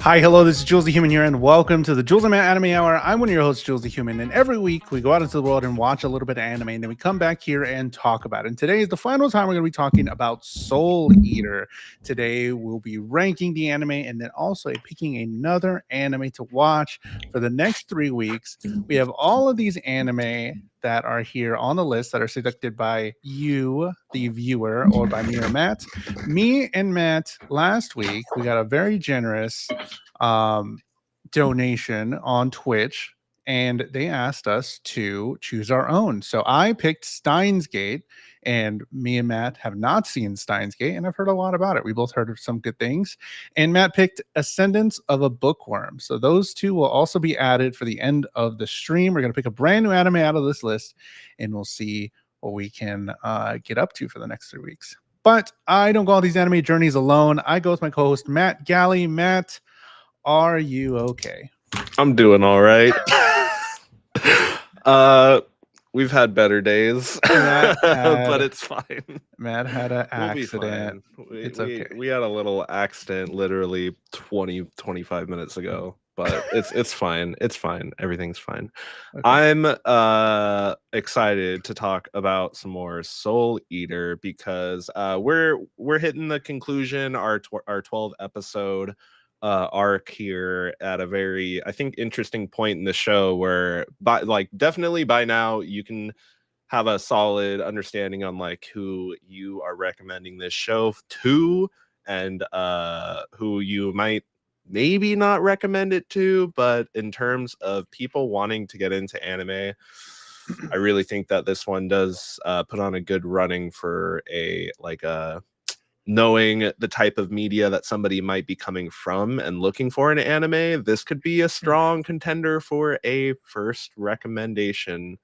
Hi, hello, this is Jules the Human here, and welcome to the Jules and Matt Anime Hour. I'm one of your hosts, Jules the Human, and every week we go out into the world and watch a little bit of anime, and then we come back here and talk about it. And today is the final time we're going to be talking about Soul Eater. Today we'll be ranking the anime and then also picking another anime to watch for the next 3 weeks. We have all of these anime that are here on the list that are selected by you, the viewer, or by me or Matt. Me and Matt last week, we got a very generous um, donation on Twitch, and they asked us to choose our own. So I picked Steins Gate, and me and Matt have not seen Steins Gate, and I've heard a lot about it. We both heard of some good things. And Matt picked Ascendance of a Bookworm. So those two will also be added for the end of the stream. We're going to pick a brand new anime out of this list, and we'll see what we can get up to for the next 3 weeks. But I don't go on these anime journeys alone. I go with my co-host, Matt Galley. Matt, are you okay? I'm doing all right. We've had better days, but it's fine. Matt had an accident. It's okay. We had a little accident literally 25 minutes ago, but it's fine. It's fine. Everything's fine. Okay. I'm excited to talk about some more Soul Eater because we're hitting the conclusion, our 12 episode arc here at a very, I think, interesting point in the show where definitely by now you can have a solid understanding on like who you are recommending this show to and who you might maybe not recommend it to. But in terms of people wanting to get into anime, I really think that this one does put on a good running for knowing the type of media that somebody might be coming from and looking for in anime. This could be a strong contender for a first recommendation,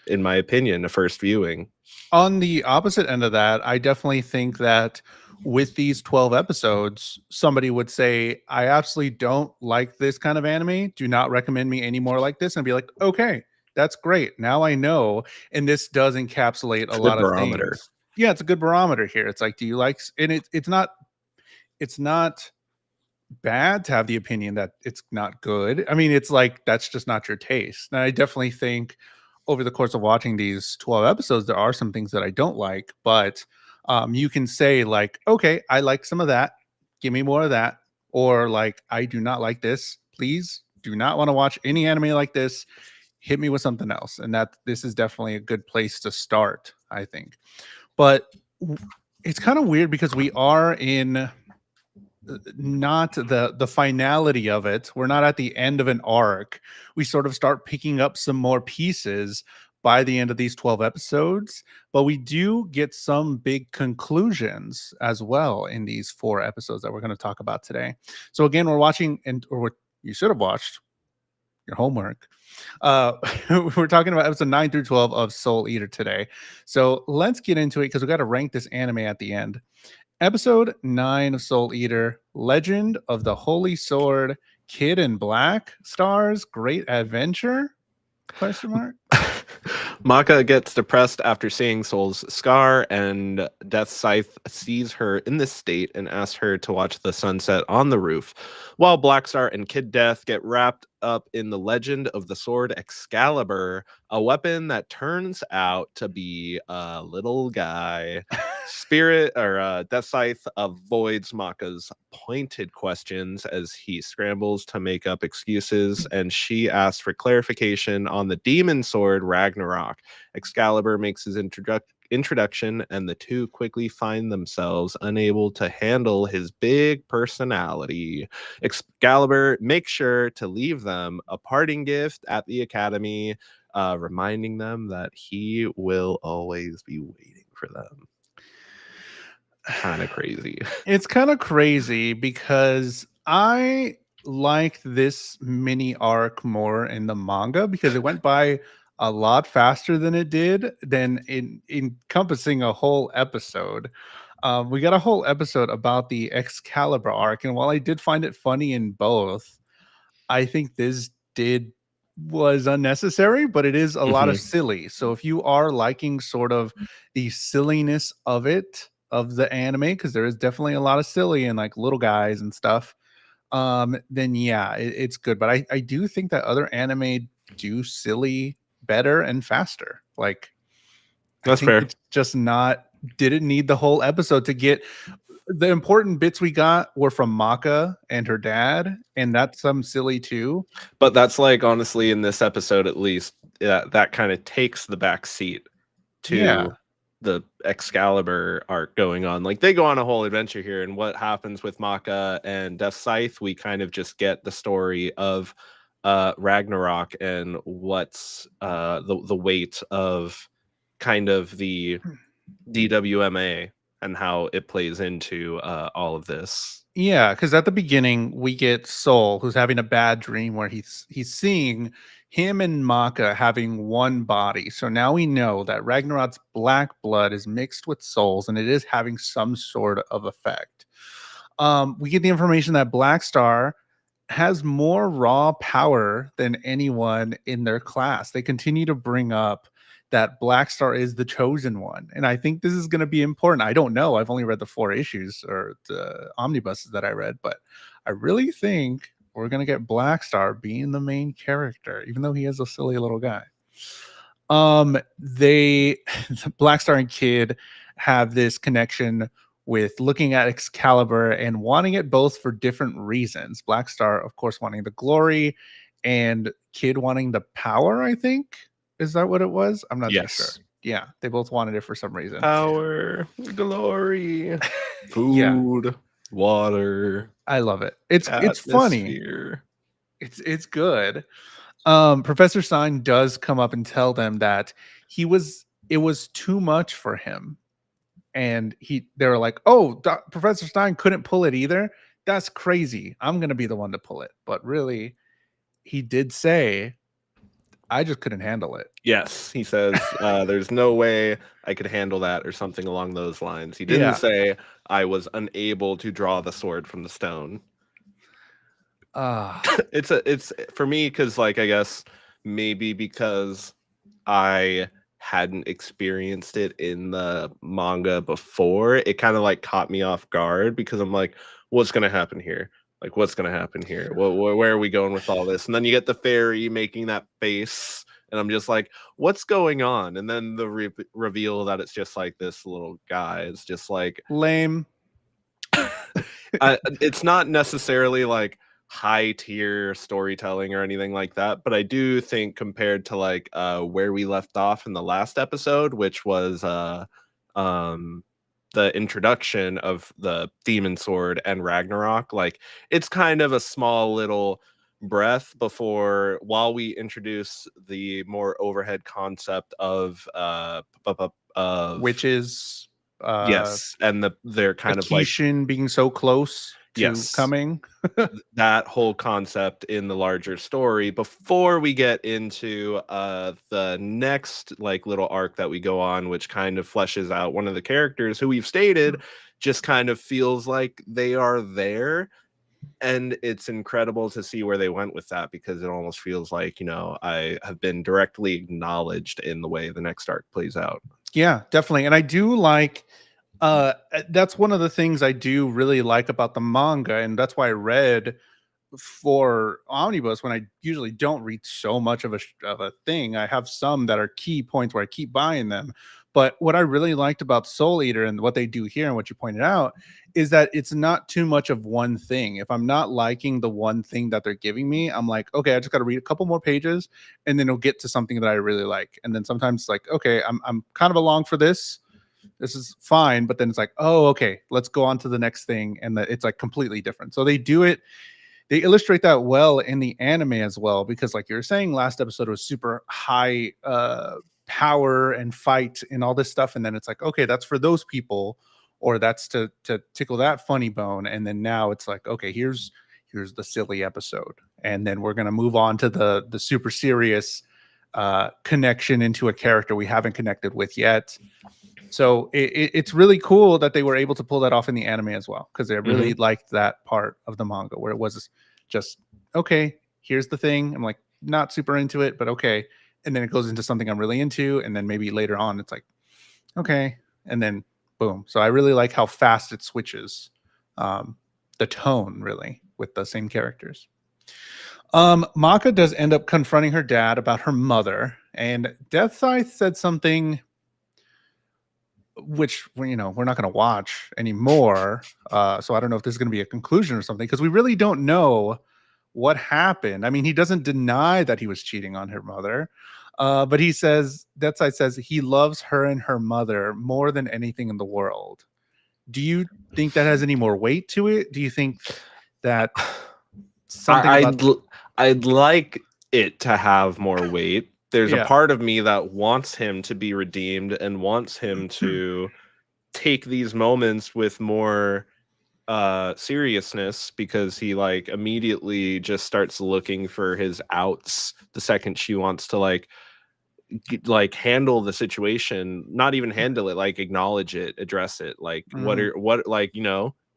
in my opinion, a first viewing. On the opposite end of that, I definitely think that with these 12 episodes, somebody would say, I absolutely don't like this kind of anime. Do not recommend me any more like this. And be like, okay, that's great. Now I know. And this does encapsulate a lot of things. Yeah, it's a good barometer here. It's like, do you like, and it's not bad to have the opinion that it's not good. I mean, it's like, that's just not your taste. And I definitely think over the course of watching these 12 episodes, there are some things that I don't like, but you can say like, okay, I like some of that. Give me more of that. Or like, I do not like this. Please do not want to watch any anime like this. Hit me with something else. And that this is definitely a good place to start, I think. But it's kind of weird because we are in not the finality of it. We're not at the end of an arc. We sort of start picking up some more pieces by the end of these 12 episodes, but we do get some big conclusions as well in these 4 episodes that we're going to talk about today. So again, we're watching, or what you should have watched, your homework. We're talking about episode 9 through 12 of Soul Eater today. So let's get into it because we got to rank this anime at the end. Episode 9 of Soul Eater, Legend of the Holy Sword, Kid in Black stars Great Adventure? Question mark. Maka gets depressed after seeing Soul's scar, and Death Scythe sees her in this state and asks her to watch the sunset on the roof, while Blackstar and Kid Death get wrapped up in the legend of the sword Excalibur, a weapon that turns out to be a little guy. Death Scythe avoids Maka's pointed questions as he scrambles to make up excuses, and she asks for clarification on the demon sword Ragnarok. Excalibur makes his introduction, and the two quickly find themselves unable to handle his big personality. Excalibur makes sure to leave them a parting gift at the academy, reminding them that he will always be waiting for them. Kind of crazy. It's kind of crazy because I liked this mini arc more in the manga because it went by a lot faster than it did than in encompassing a whole episode. We got a whole episode about the Excalibur arc, and while I did find it funny in both, I think this was unnecessary, but it is a lot of silly. So if you are liking sort of the silliness of it, of the anime, because there is definitely a lot of silly and like little guys and stuff, then yeah, it's good. But I do think that other anime do silly better and faster. Like I That's think fair. it's just not didn't need the whole episode to get the important bits we got were from Maka and her dad, and that's some silly too. But that's like honestly in this episode at least, that kind of takes the back seat Yeah. to the Excalibur arc going on. Like they go on a whole adventure here, and what happens with Maka and Death Scythe, we kind of just get the story of Ragnarok and what's the weight of kind of the DWMA and how it plays into all of this. Yeah, because at the beginning we get Soul, who's having a bad dream where he's seeing him and Maka having one body. So now we know that Ragnarok's black blood is mixed with Soul's, and it is having some sort of effect. We get the information that Black Star has more raw power than anyone in their class. They continue to bring up that Black Star is the chosen one. And I think this is going to be important. I don't know. I've only read the 4 issues or the omnibuses that I read, but I really think we're going to get Black Star being the main character, even though he is a silly little guy. They Black Star and Kid have this connection with looking at Excalibur and wanting it both for different reasons. Black Star, of course, wanting the glory, and Kid wanting the power, I think. Is that what it was? I'm not too sure. Yes. Yeah, they both wanted it for some reason. Power, glory, Yeah, food, water, I love it. It's funny. atmosphere. It's good. Professor Stein does come up and tell them that it was too much for him, and they were like, "Oh, Professor Stein couldn't pull it either. That's crazy. I'm gonna be the one to pull it." But really, he did say, "I just couldn't handle it." Yes, he says, there's no way I could handle that or something along those lines. He didn't Yeah. say I was unable to draw the sword from the stone. Uh, It's for me because like I guess maybe because I hadn't experienced it in the manga before, it kind of like caught me off guard because I'm like, what's gonna happen here? Like, what's gonna happen here? Where are we going with all this? And then you get the fairy making that face, and I'm just like, what's going on? And then the reveal that it's just like this little guy is just like, lame. it's not necessarily like high tier storytelling or anything like that, but I do think compared to like where we left off in the last episode, which was um the introduction of the demon sword and Ragnarok, like it's kind of a small little breath before while we introduce the more overhead concept of Which is yes, and they're kind of like Akishin being so close to yes, coming. that whole concept in the larger story before we get into the next like little arc that we go on, which kind of fleshes out one of the characters who we've stated just kind of feels like they are there. And it's incredible to see where they went with that because it almost feels like, I have been directly acknowledged in the way the next arc plays out. Yeah, definitely. And I do like that's one of the things I do really like about the manga, and that's why I read for omnibus when I usually don't read so much of a thing. I have some that are key points where I keep buying them. But what I really liked about Soul Eater and what they do here and what you pointed out is that it's not too much of one thing. If I'm not liking the one thing that they're giving me, I'm like, okay, I just got to read a couple more pages and then it'll get to something that I really like. And then sometimes it's like, okay, I'm kind of along for this. This is fine, but then it's like, oh, okay, let's go on to the next thing, and it's like completely different. So they illustrate that well in the anime as well, because like you were saying, last episode was super high power and fight and all this stuff, and then it's like, okay, that's for those people, or that's to tickle that funny bone, and then now it's like, okay, here's the silly episode, and then we're gonna move on to the super serious connection into a character we haven't connected with yet. So it's really cool that they were able to pull that off in the anime as well, because I really liked that part of the manga where it was just, okay, here's the thing. I'm like not super into it, but okay. And then it goes into something I'm really into. And then maybe later on it's like, okay. And then boom. So I really like how fast it switches the tone, really. with the same characters. Maka does end up confronting her dad about her mother, and Death Scythe said something which we're not going to watch anymore. So I don't know if this is going to be a conclusion or something, because we really don't know what happened. I mean, he doesn't deny that he was cheating on her mother, but he says, Death Scythe says, he loves her and her mother more than anything in the world. Do you think that has any more weight to it? Do you think that something about I'd like it to have more weight. There's a yeah. part of me that wants him to be redeemed and wants him to take these moments with more seriousness, because he like immediately just starts looking for his outs the second she wants to like handle the situation, not even handle it, like acknowledge it, address it, like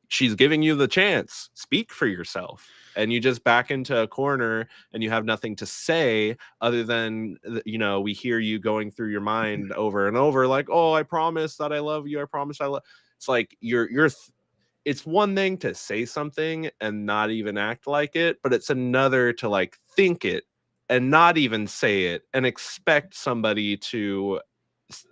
she's giving you the chance, speak for yourself, and you just back into a corner and you have nothing to say other than we hear you going through your mind over and over like, oh, I promise that I love you, I promise I love. It's like it's one thing to say something and not even act like it, but it's another to like think it and not even say it and expect somebody to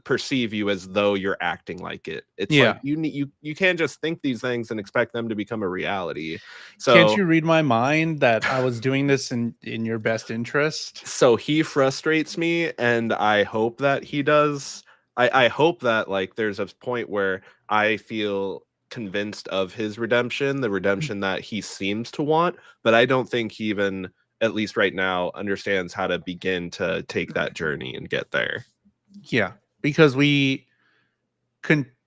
perceive you as though you're acting like it. It's like you can't just think these things and expect them to become a reality. So can't you read my mind that I was doing this in your best interest? So he frustrates me, and I hope that he does. I hope that like there's a point where I feel convinced of his redemption, the redemption that he seems to want, but I don't think he even, at least right now, understands how to begin to take that journey and get there. Yeah, because he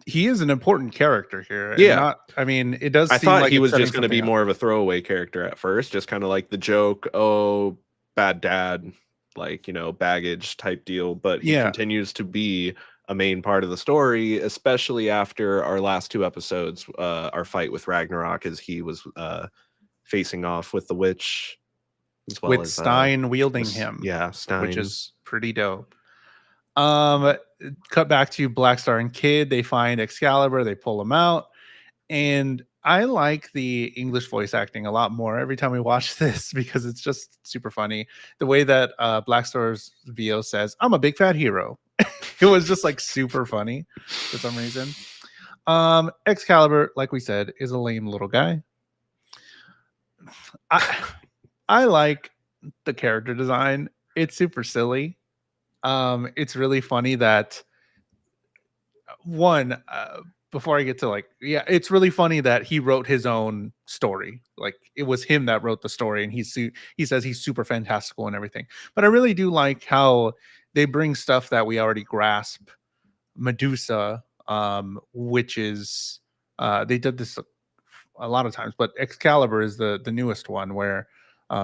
is an important character here. Yeah. I mean, it does I seem thought like he it's was setting just going to be something up. more of a throwaway character at first, just kind of like the joke, oh, bad dad, like, baggage type deal. But he continues to be a main part of the story, especially after our last two episodes, our fight with Ragnarok, as he was facing off with the witch, as well with as Stein wielding him. Yeah, Stein, which is pretty dope. Cut back to Blackstar and Kid. They find Excalibur, they pull him out, and I like the English voice acting a lot more every time we watch this, because it's just super funny. The way that Blackstar's VO says, "I'm a big fat hero." It was just like super funny for some reason. Excalibur, like we said, is a lame little guy. I like the character design. It's super silly. It's really funny that one, before I get to it's really funny that he wrote his own story. Like, it was him that wrote the story, and he says he's super fantastical and everything. But I really do like how they bring stuff that we already grasp. Medusa, which is they did this a lot of times, but Excalibur is the newest one, where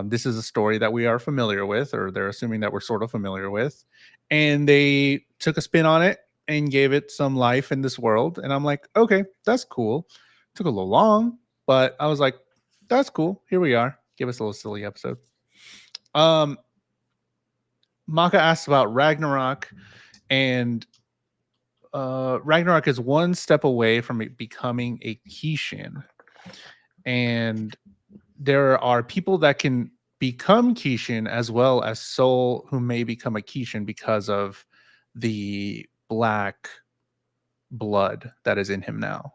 this is a story that we are familiar with, or they're assuming that we're sort of familiar with, and they took a spin on it and gave it some life in this world. And I'm like, okay, that's cool. Took a little long, but I was like, that's cool. Here we are. Give us a little silly episode. Maka asked about Ragnarok, and Ragnarok is one step away from it becoming a Kishin. And there are people that can become Kishin, as well as Soul, who may become a Kishin because of the black blood that is in him now.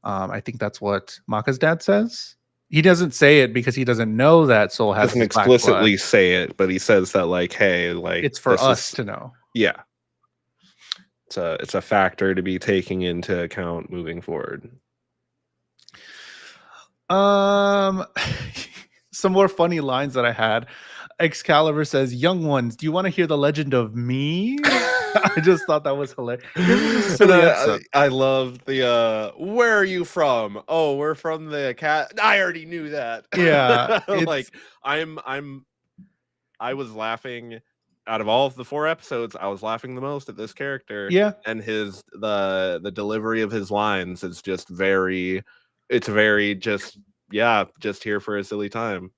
I think that's what Maka's dad says. He doesn't say it because he doesn't know that Soul has doesn't black blood. explicitly say it, but he says that like, hey, like, it's for us to know. Yeah. It's a factor to be taking into account moving forward. Some more funny lines that I had. Excalibur says, "Young ones, do you want to hear the legend of me?" I just thought that was hilarious. This is a silly episode. I love the where are you from? Oh, we're from the cat. I already knew that. Yeah. Like I was laughing out of all of the 4 episodes. I was laughing the most at this character. Yeah. And the delivery of his lines is just very just here for a silly time.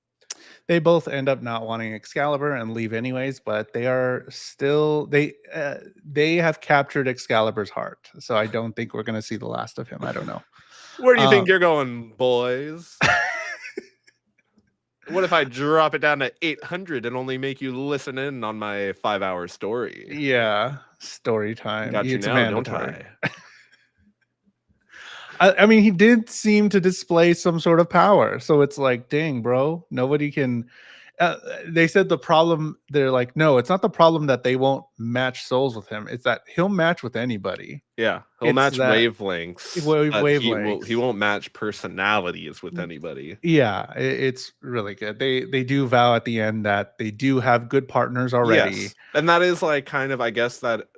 They both end up not wanting Excalibur and leave anyways, but they are still they have captured Excalibur's heart. So I don't think we're gonna see the last of him. I don't know. Where do you think you're going, boys? What if I drop it down to 800 and only make you listen in on my 5-hour story? Yeah, story time. Got you It's now, don't mandatory. I? I mean, he did seem to display some sort of power. So it's like, dang, bro, nobody can. They said the problem, they're like, no, it's not the problem that they won't match souls with him. It's that he'll match with anybody. Yeah, he'll It's match that wavelengths, but he wavelengths. won't match personalities with anybody. Yeah, it's really good. They do vow at the end that they do have good partners already. Yes, and that is like kind of, I guess that,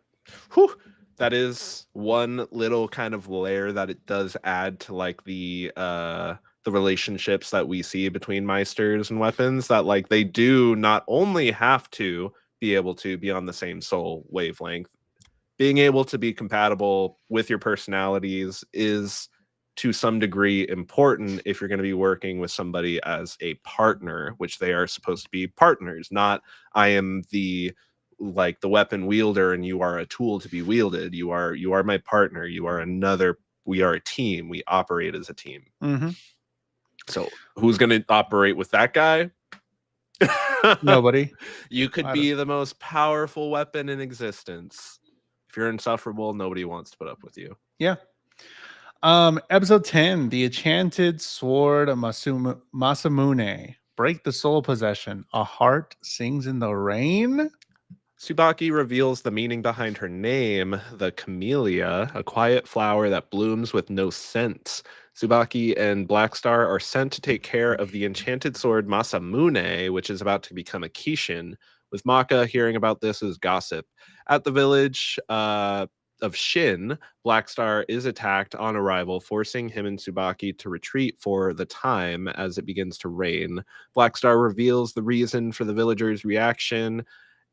whew, that is one little kind of layer that it does add to like the relationships that we see between Meisters and weapons, that like they do not only have to be able to be on the same soul wavelength, being able to be compatible with your personalities is to some degree important if you're going to be working with somebody as a partner, which they are supposed to be partners, not I am the like the weapon wielder and you are a tool to be wielded. You are my partner. We are a team. We operate as a team. Mm-hmm. So who's going to operate with that guy? Nobody. You could be the most powerful weapon in existence. If you're insufferable, nobody wants to put up with you. Yeah. Episode 10, The Enchanted Sword of Masamune. Break the soul possession. A heart sings in the rain. Tsubaki reveals the meaning behind her name, the camellia, a quiet flower that blooms with no scent. Tsubaki and Blackstar are sent to take care of the enchanted sword Masamune, which is about to become a Kishin, with Maka hearing about this as gossip. At the village of Shin, Blackstar is attacked on arrival, forcing him and Tsubaki to retreat for the time as it begins to rain. Blackstar reveals the reason for the villagers' reaction,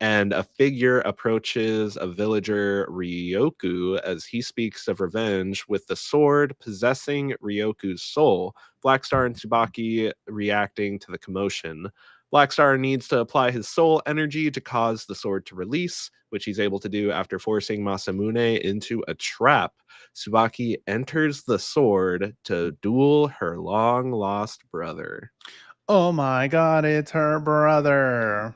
and a figure approaches a villager, Ryoku, as he speaks of revenge, with the sword possessing Ryoku's soul. Blackstar and Tsubaki reacting to the commotion. Blackstar needs to apply his soul energy to cause the sword to release, which he's able to do after forcing Masamune into a trap. Tsubaki enters the sword to duel her long-lost brother. Oh my god, it's her brother.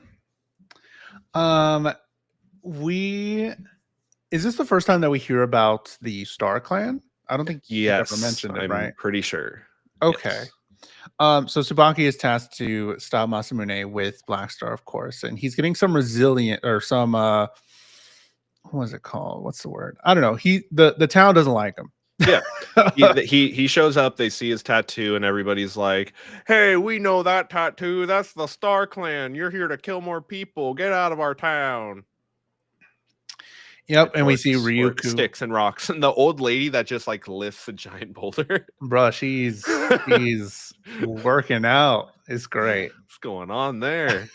We Is this the first time that we hear about the Star Clan? I don't think he ever Yes, mentioned it, I'm right? pretty sure. Okay. Yes. So Tsubaki is tasked to stop Masamune with Blackstar, of course, and he's getting some resilient or some what is it called? What's the word? I don't know. The town doesn't like him. Yeah. He shows up, they see his tattoo, and everybody's like, hey, we know that tattoo. That's the Star Clan. You're here to kill more people. Get out of our town. Yep, and we see Orcs, Ryuku. sticks and rocks. And the old lady that just like lifts a giant boulder. Bruh, she's working out. It's great. What's going on there?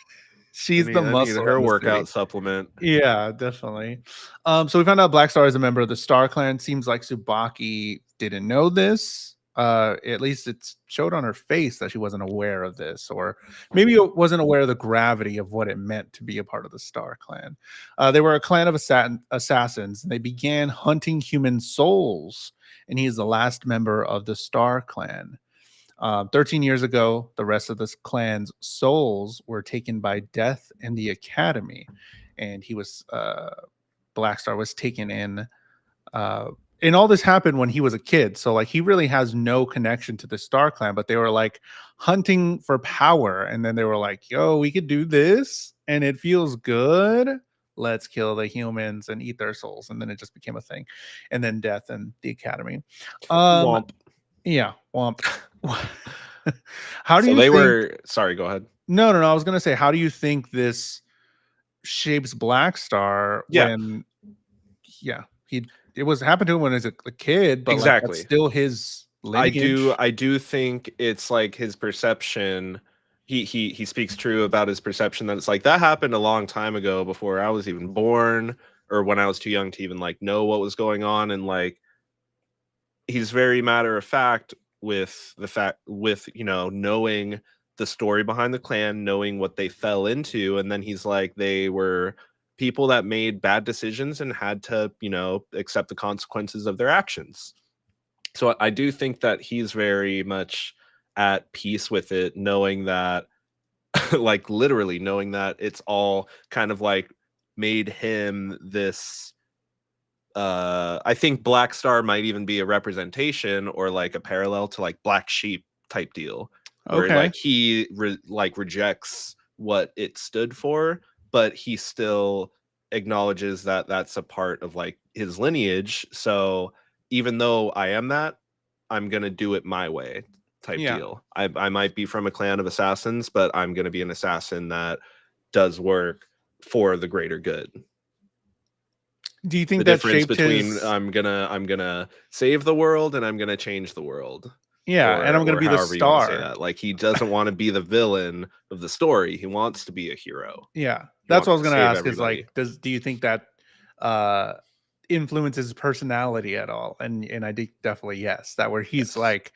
She's the I need muscle her in the workout city. supplement. Yeah, definitely. So we found out Blackstar is a member of the Star Clan. Seems like Tsubaki didn't know this. At least it showed on her face that she wasn't aware of this, or maybe wasn't aware of the gravity of what it meant to be a part of the Star Clan. They were a clan of assassins, and they began hunting human souls. And he is the last member of the Star Clan. 13 years ago, the rest of this clan's souls were taken by Death and the Academy, and Blackstar was taken in. And all this happened when he was a kid, so like he really has no connection to the Star Clan. But they were like hunting for power, and then they were like, "Yo, we could do this, and it feels good. Let's kill the humans and eat their souls." And then it just became a thing. And then Death and the Academy. Womp. Yeah, womp. How do So you they think? were sorry, go ahead. No. I was gonna say, how do you think this shapes Blackstar Yeah. when? Yeah, it was happened to him when he was a kid, but like that's Exactly. still his lineage. I do think it's like his perception. He speaks true about his perception that it's like that happened a long time ago before I was even born, or when I was too young to even like know what was going on. And like he's very matter of fact with knowing the story behind the clan, knowing what they fell into, and then he's like they were people that made bad decisions and had to accept the consequences of their actions. So I do think that he's very much at peace with it, knowing that like literally knowing that it's all kind of like made him this I think Black Star might even be a representation or like a parallel to like Black Sheep type deal, where Okay. like he like rejects what it stood for, but he still acknowledges that that's a part of like his lineage. So even though I am that, I'm gonna do it my way type Yeah. deal. I might be from a clan of assassins, but I'm gonna be an assassin that does work for the greater good. Do you The think that difference shaped between his? I'm gonna save the world and I'm gonna change the world, Yeah, and I'm gonna or be the however you want to say star. that. Like he doesn't want to be the villain of the story. He wants to be a hero. Yeah, He that's what wants I was to gonna save ask. Is like, everybody. do you think that uh influences his personality at all? And I think definitely yes. That where he's Yes. like,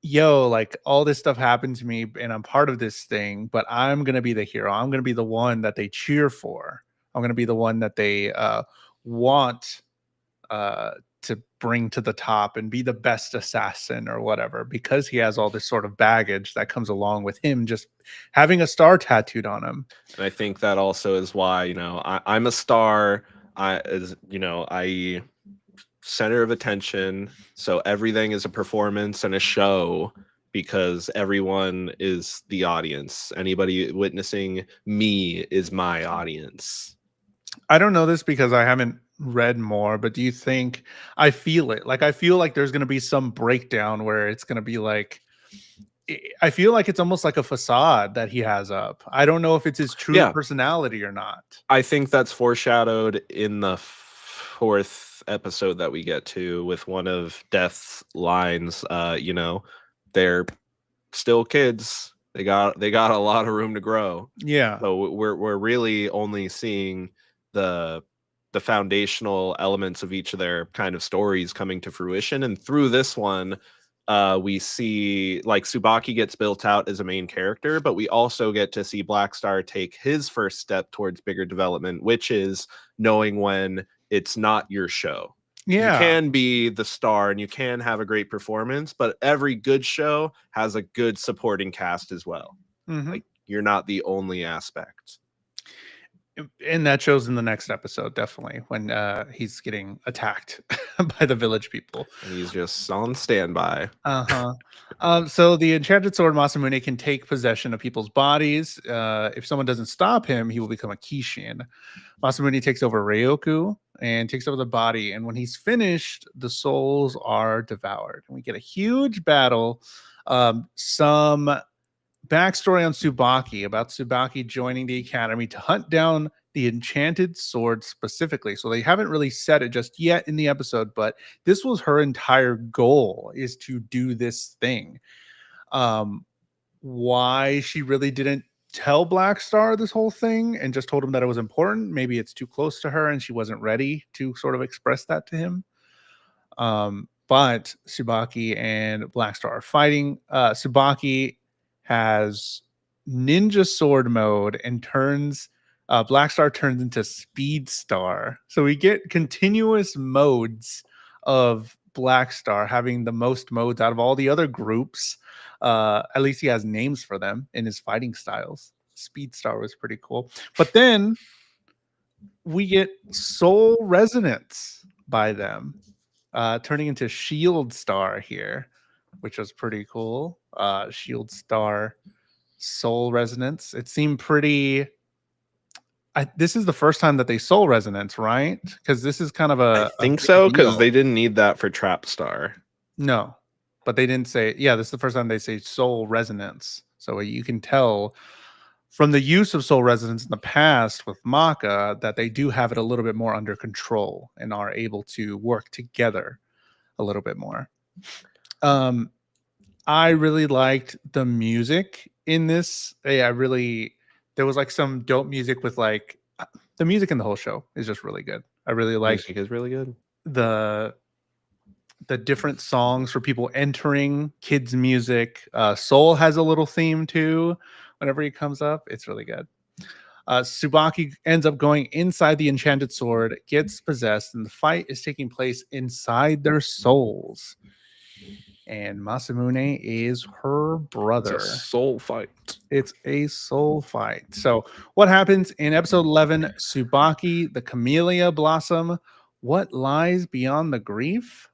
yo, like all this stuff happened to me, and I'm part of this thing, but I'm gonna be the hero. I'm gonna be the one that they cheer for. I'm gonna be the one that they want uh to bring to the top and be the best assassin or whatever, because he has all this sort of baggage that comes along with him just having a star tattooed on him. And I think that also is why, I'm a star. I center of attention. So everything is a performance and a show because everyone is the audience. Anybody witnessing me is my audience. I don't know this because I haven't read more, but do you think, I feel it? Like I feel like there's going to be some breakdown where it's going to be like, I feel like it's almost like a facade that he has up. I don't know if it's his true Yeah, personality or not. I think that's foreshadowed in the fourth episode that we get to with one of Death's lines. They're still kids. They got a lot of room to grow. Yeah. So we're really only seeing the the foundational elements of each of their kind of stories coming to fruition. And through this one, we see like Tsubaki gets built out as a main character, but we also get to see Black Star take his first step towards bigger development, which is knowing when it's not your show. You Yeah. can be the star and you can have a great performance, but every good show has a good supporting cast as well. Hmm. Like you're not the only aspect. And that shows in the next episode, definitely, when he's getting attacked by the village people. And he's just on standby. Uh-huh. So the enchanted sword Masamune can take possession of people's bodies. If someone doesn't stop him, he will become a Kishin. Masamune takes over Ryoku and takes over the body. And when he's finished, the souls are devoured. And we get a huge battle. Some backstory on Tsubaki, about Tsubaki joining the academy to hunt down the enchanted sword specifically. So they haven't really said it just yet in the episode, but this was her entire goal, is to do this thing. Um, why she really didn't tell Black Star this whole thing and just told him that it was important. Maybe it's too close to her and she wasn't ready to sort of express that to him. But Tsubaki and Black Star are fighting. Tsubaki has ninja sword mode and turns Black Star turns into Speed Star. So we get continuous modes of Black Star having the most modes out of all the other groups. At least he has names for them in his fighting styles. Speed Star was pretty cool. But then we get Soul Resonance by them, turning into Shield Star here, which was pretty cool. Shield Star Soul Resonance. It seemed pretty. This is the first time that they Soul Resonance, right? Because this is kind of I a think big so, because deal. they didn't need that for Trap Star. No, but they didn't say. Yeah, this is the first time they say Soul Resonance. So you can tell from the use of Soul Resonance in the past with Maka that they do have it a little bit more under control and are able to work together a little bit more. Um, I really liked the music in this. Yeah, I really, there was like some dope music with like the music in the whole show is just really good. I really like Music is really good. the different songs for people entering, kids music. Soul has a little theme too. Whenever he comes up, it's really good. Tsubaki ends up going inside the enchanted sword, gets possessed, and the fight is taking place inside their souls. and Masamune is her It's a brother. soul fight. It's a soul fight. So, what happens in episode 11? Tsubaki, the camellia blossom. What lies beyond the grief?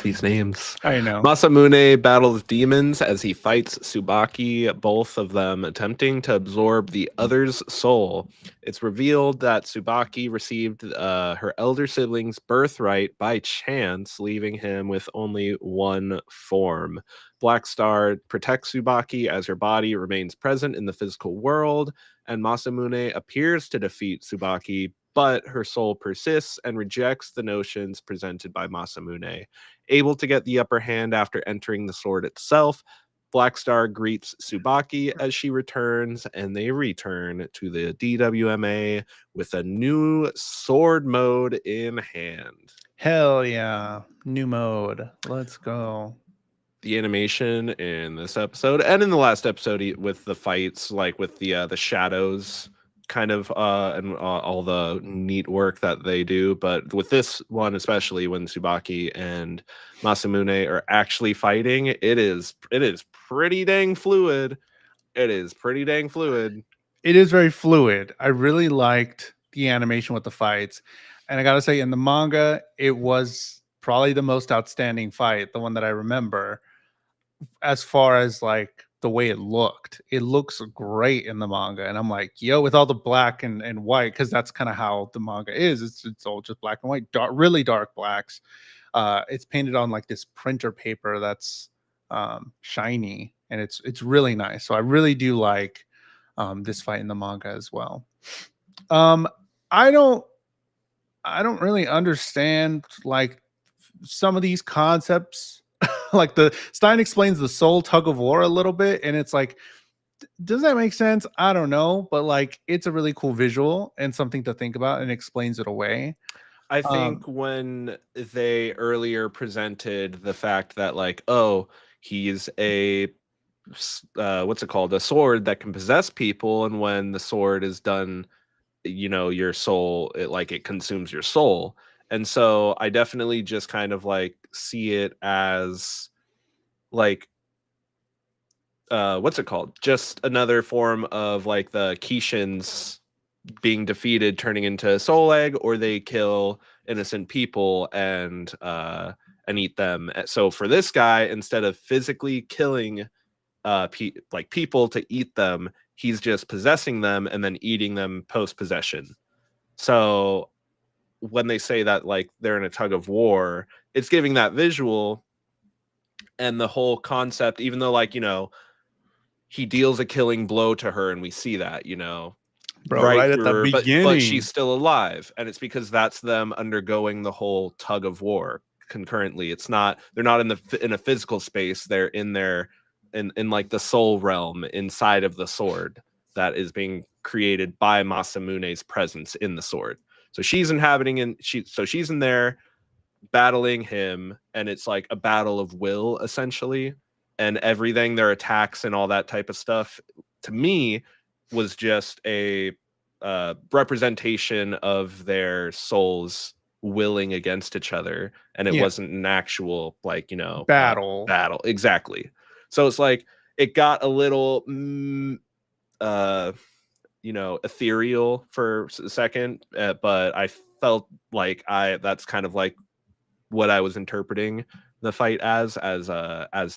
These names. I know. Masamune battles demons as he fights Tsubaki, both of them attempting to absorb the other's soul. It's revealed that Tsubaki received her elder sibling's birthright by chance, leaving him with only one form. Black Star protects Tsubaki as her body remains present in the physical world, and Masamune appears to defeat Tsubaki, but her soul persists and rejects the notions presented by Masamune. Able to get the upper hand after entering the sword itself, Black Star greets Tsubaki as she returns, and they return to the DWMA with a new sword mode in hand. Hell yeah. New mode. Let's go. The animation in this episode and in the last episode with the fights, like with the shadows kind of and all the neat work that they do, but with this one especially when Tsubaki and Masamune are actually fighting, it is pretty dang fluid. It is pretty dang fluid. It is very fluid. I really liked the animation with the fights. And I got to say, in the manga, it was probably the most outstanding fight, the one that I remember, as far as like the way it looked. It looks great in the manga. And I'm like, yo, with all the black and white, because that's kind of how the manga is. It's all just black and white, dark, really dark blacks. It's painted on like this printer paper that's shiny, and it's really nice. So I really do like this fight in the manga as well. Um, I don't really understand like some of these concepts. Like the Stein explains the soul tug of war a little bit, and it's like, does that make sense? I don't know, but like it's a really cool visual and something to think about, and explains it away. I think when they earlier presented the fact that like, oh, he's a what's it called, a sword that can possess people, and when the sword is done, your soul, it consumes your soul. And so I definitely just kind of like see it as like what's it called, just another form of like the Kishins being defeated, turning into soul egg, or they kill innocent people and eat them. So for this guy, instead of physically killing people to eat them, he's just possessing them and then eating them post possession. So when they say that like they're in a tug of war, it's giving that visual and the whole concept, even though like he deals a killing blow to her and we see that Bro, right at the through her, beginning. but she's still alive, and it's because that's them undergoing the whole tug of war concurrently. It's not, they're not in a physical space, they're in their in like the soul realm inside of the sword that is being created by Masamune's presence in the sword. So she's inhabiting, and she's in there battling him, and it's like a battle of will essentially, and everything, their attacks and all that type of stuff, to me was just a representation of their souls willing against each other, and it wasn't an actual like battle exactly. So it's like it got a little ethereal for a second, but I felt like that's kind of like what I was interpreting the fight as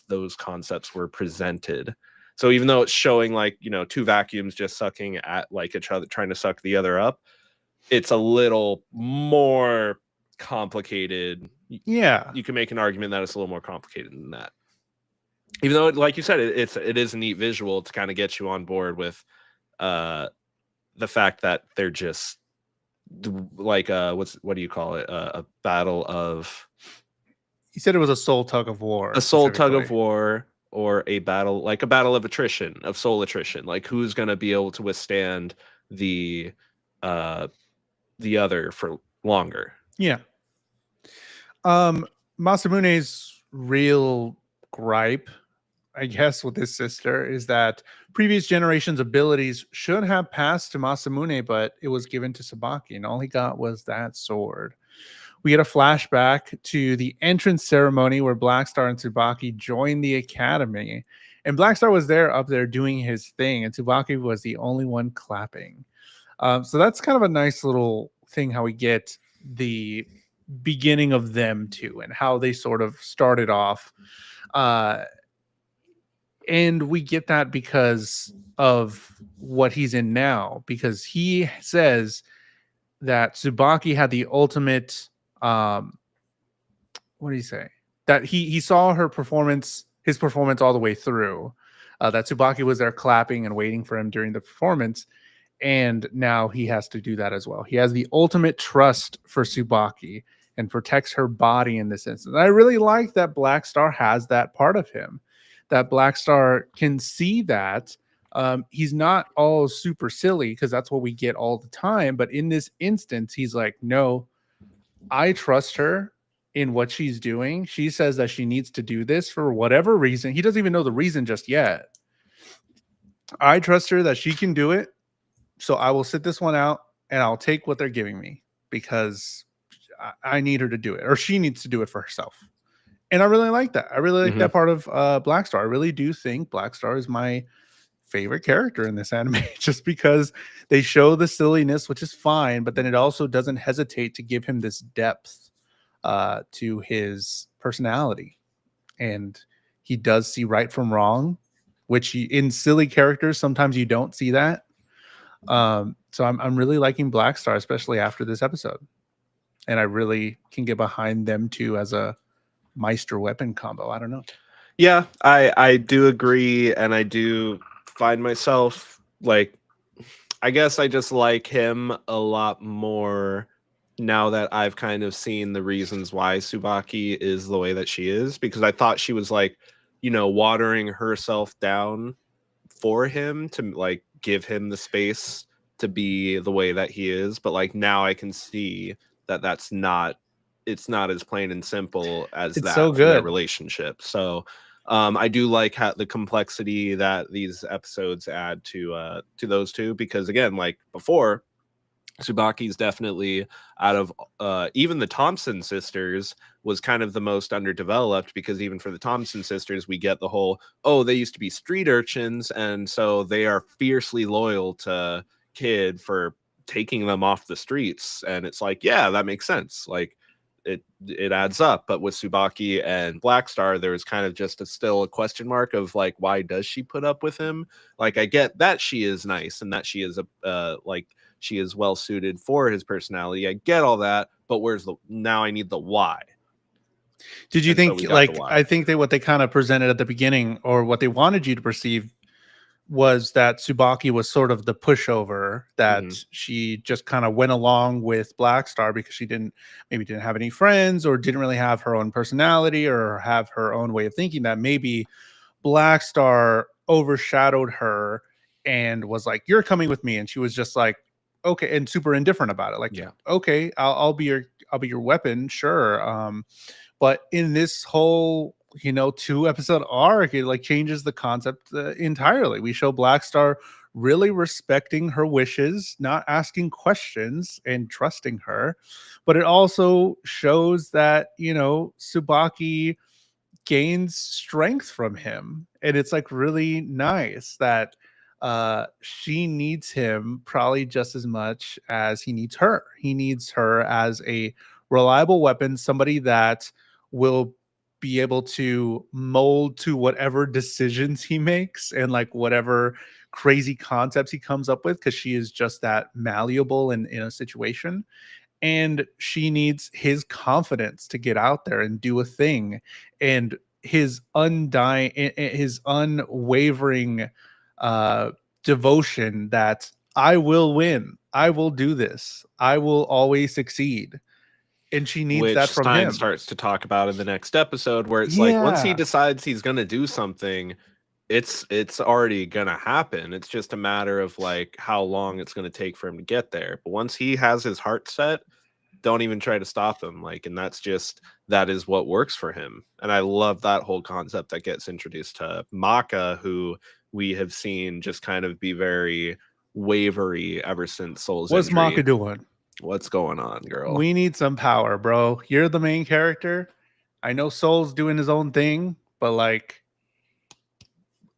those concepts were presented. So even though it's showing like two vacuums just sucking at like each other, trying to suck the other up, it's a little more complicated. Yeah, you can make an argument that it's a little more complicated than that, even though like you said, it is a neat visual to kind of get you on board with the fact that they're just like what do you call it, a battle of, he said it was a soul tug of war. A soul tug of war, or a battle of attrition, of soul attrition. Like who's going to be able to withstand the other for longer. Yeah. Masamune's real gripe, I guess, with his sister is that previous generations' abilities should have passed to Masamune, but it was given to Sabaki, and all he got was that sword, we get a flashback to the entrance ceremony where Blackstar and Tsubaki joined the academy. And Blackstar was there up there doing his thing, and Tsubaki was the only one clapping. So that's kind of a nice little thing how we get the beginning of them too, and how they sort of started off. Uh, and we get that because of what he's in now, because he says that Tsubaki had the ultimate what did he say? That he saw her performance, his performance all the way through. That Tsubaki was there clapping and waiting for him during the performance, and now he has to do that as well. He has the ultimate trust for Tsubaki and protects her body in this instance. And I really like that Blackstar has that part of him. That Blackstar can see that. He's not all super silly because that's what we get all the time. But in this instance, he's like, no, I trust her in what she's doing. She says that she needs to do this for whatever reason. He doesn't even know the reason just yet. I trust her that she can do it. So I will sit this one out and I'll take what they're giving me because I need her to do it, or she needs to do it for herself. And I really like that. I really like that part of Blackstar. I really do think Blackstar is my favorite character in this anime just because they show the silliness, which is fine, but then it also doesn't hesitate to give him this depth to his personality. And he does see right from wrong, which in silly characters, sometimes you don't see that. So I'm really liking Blackstar, especially after this episode. And I really can get behind them too as a Meister weapon combo. I don't know. Yeah, I do agree, and I do find myself like, I guess I just like him a lot more now that I've kind of seen the reasons why Tsubaki is the way that she is, because I thought she was like, watering herself down for him to like give him the space to be the way that he is, but like now I can see that it's not as plain and simple as It's that so for their good. relationship. So I do like the complexity that these episodes add to those two, because again, like before, Tsubaki's definitely out of even the Thompson sisters was kind of the most underdeveloped, because even for the Thompson sisters, we get the whole, oh, they used to be street urchins, and so they are fiercely loyal to Kid for taking them off the streets. And it's like, yeah, that makes sense. Like it adds up. But with Tsubaki and Blackstar, there was kind of just still a question mark of like, why does she put up with him? Like, I get that she is nice and that she is like she is well suited for his personality. I get all that, but now I need the why. Did you And so think we got the like why. I think that what they kind of presented at the beginning, or what they wanted you to perceive, was that Tsubaki was sort of the pushover, that she just kind of went along with Blackstar because she didn't have any friends, or didn't really have her own personality or have her own way of thinking, that maybe Blackstar overshadowed her and was like, you're coming with me, and she was just like, okay, and super indifferent about it, like, Yeah. okay, I'll be your weapon, sure. But in this whole 2-episode arc, it like changes the concept entirely. We show Blackstar really respecting her wishes, not asking questions, and trusting her. But it also shows that Tsubaki gains strength from him, and it's like really nice that she needs him probably just as much as he needs her. He needs her as a reliable weapon, somebody that will be able to mold to whatever decisions he makes and like whatever crazy concepts he comes up with, because she is just that malleable in a situation. And she needs his confidence to get out there and do a thing, and his unwavering uh devotion that I will win, I will do this, I will always succeed. And she needs Which that from Stein him. starts to talk about in the next episode, where it's like once he Yeah. decides he's going to do something, it's already going to happen. It's just a matter of like how long it's going to take for him to get there. But once he has his heart set, don't even try to stop him. Like, and that is what works for him. And I love that whole concept that gets introduced to Maka, who we have seen just kind of be very wavery ever since Soul's What's injury. Maka doing? What's going on, girl? We need some power, bro. You're the main character. I know Soul's doing his own thing, but like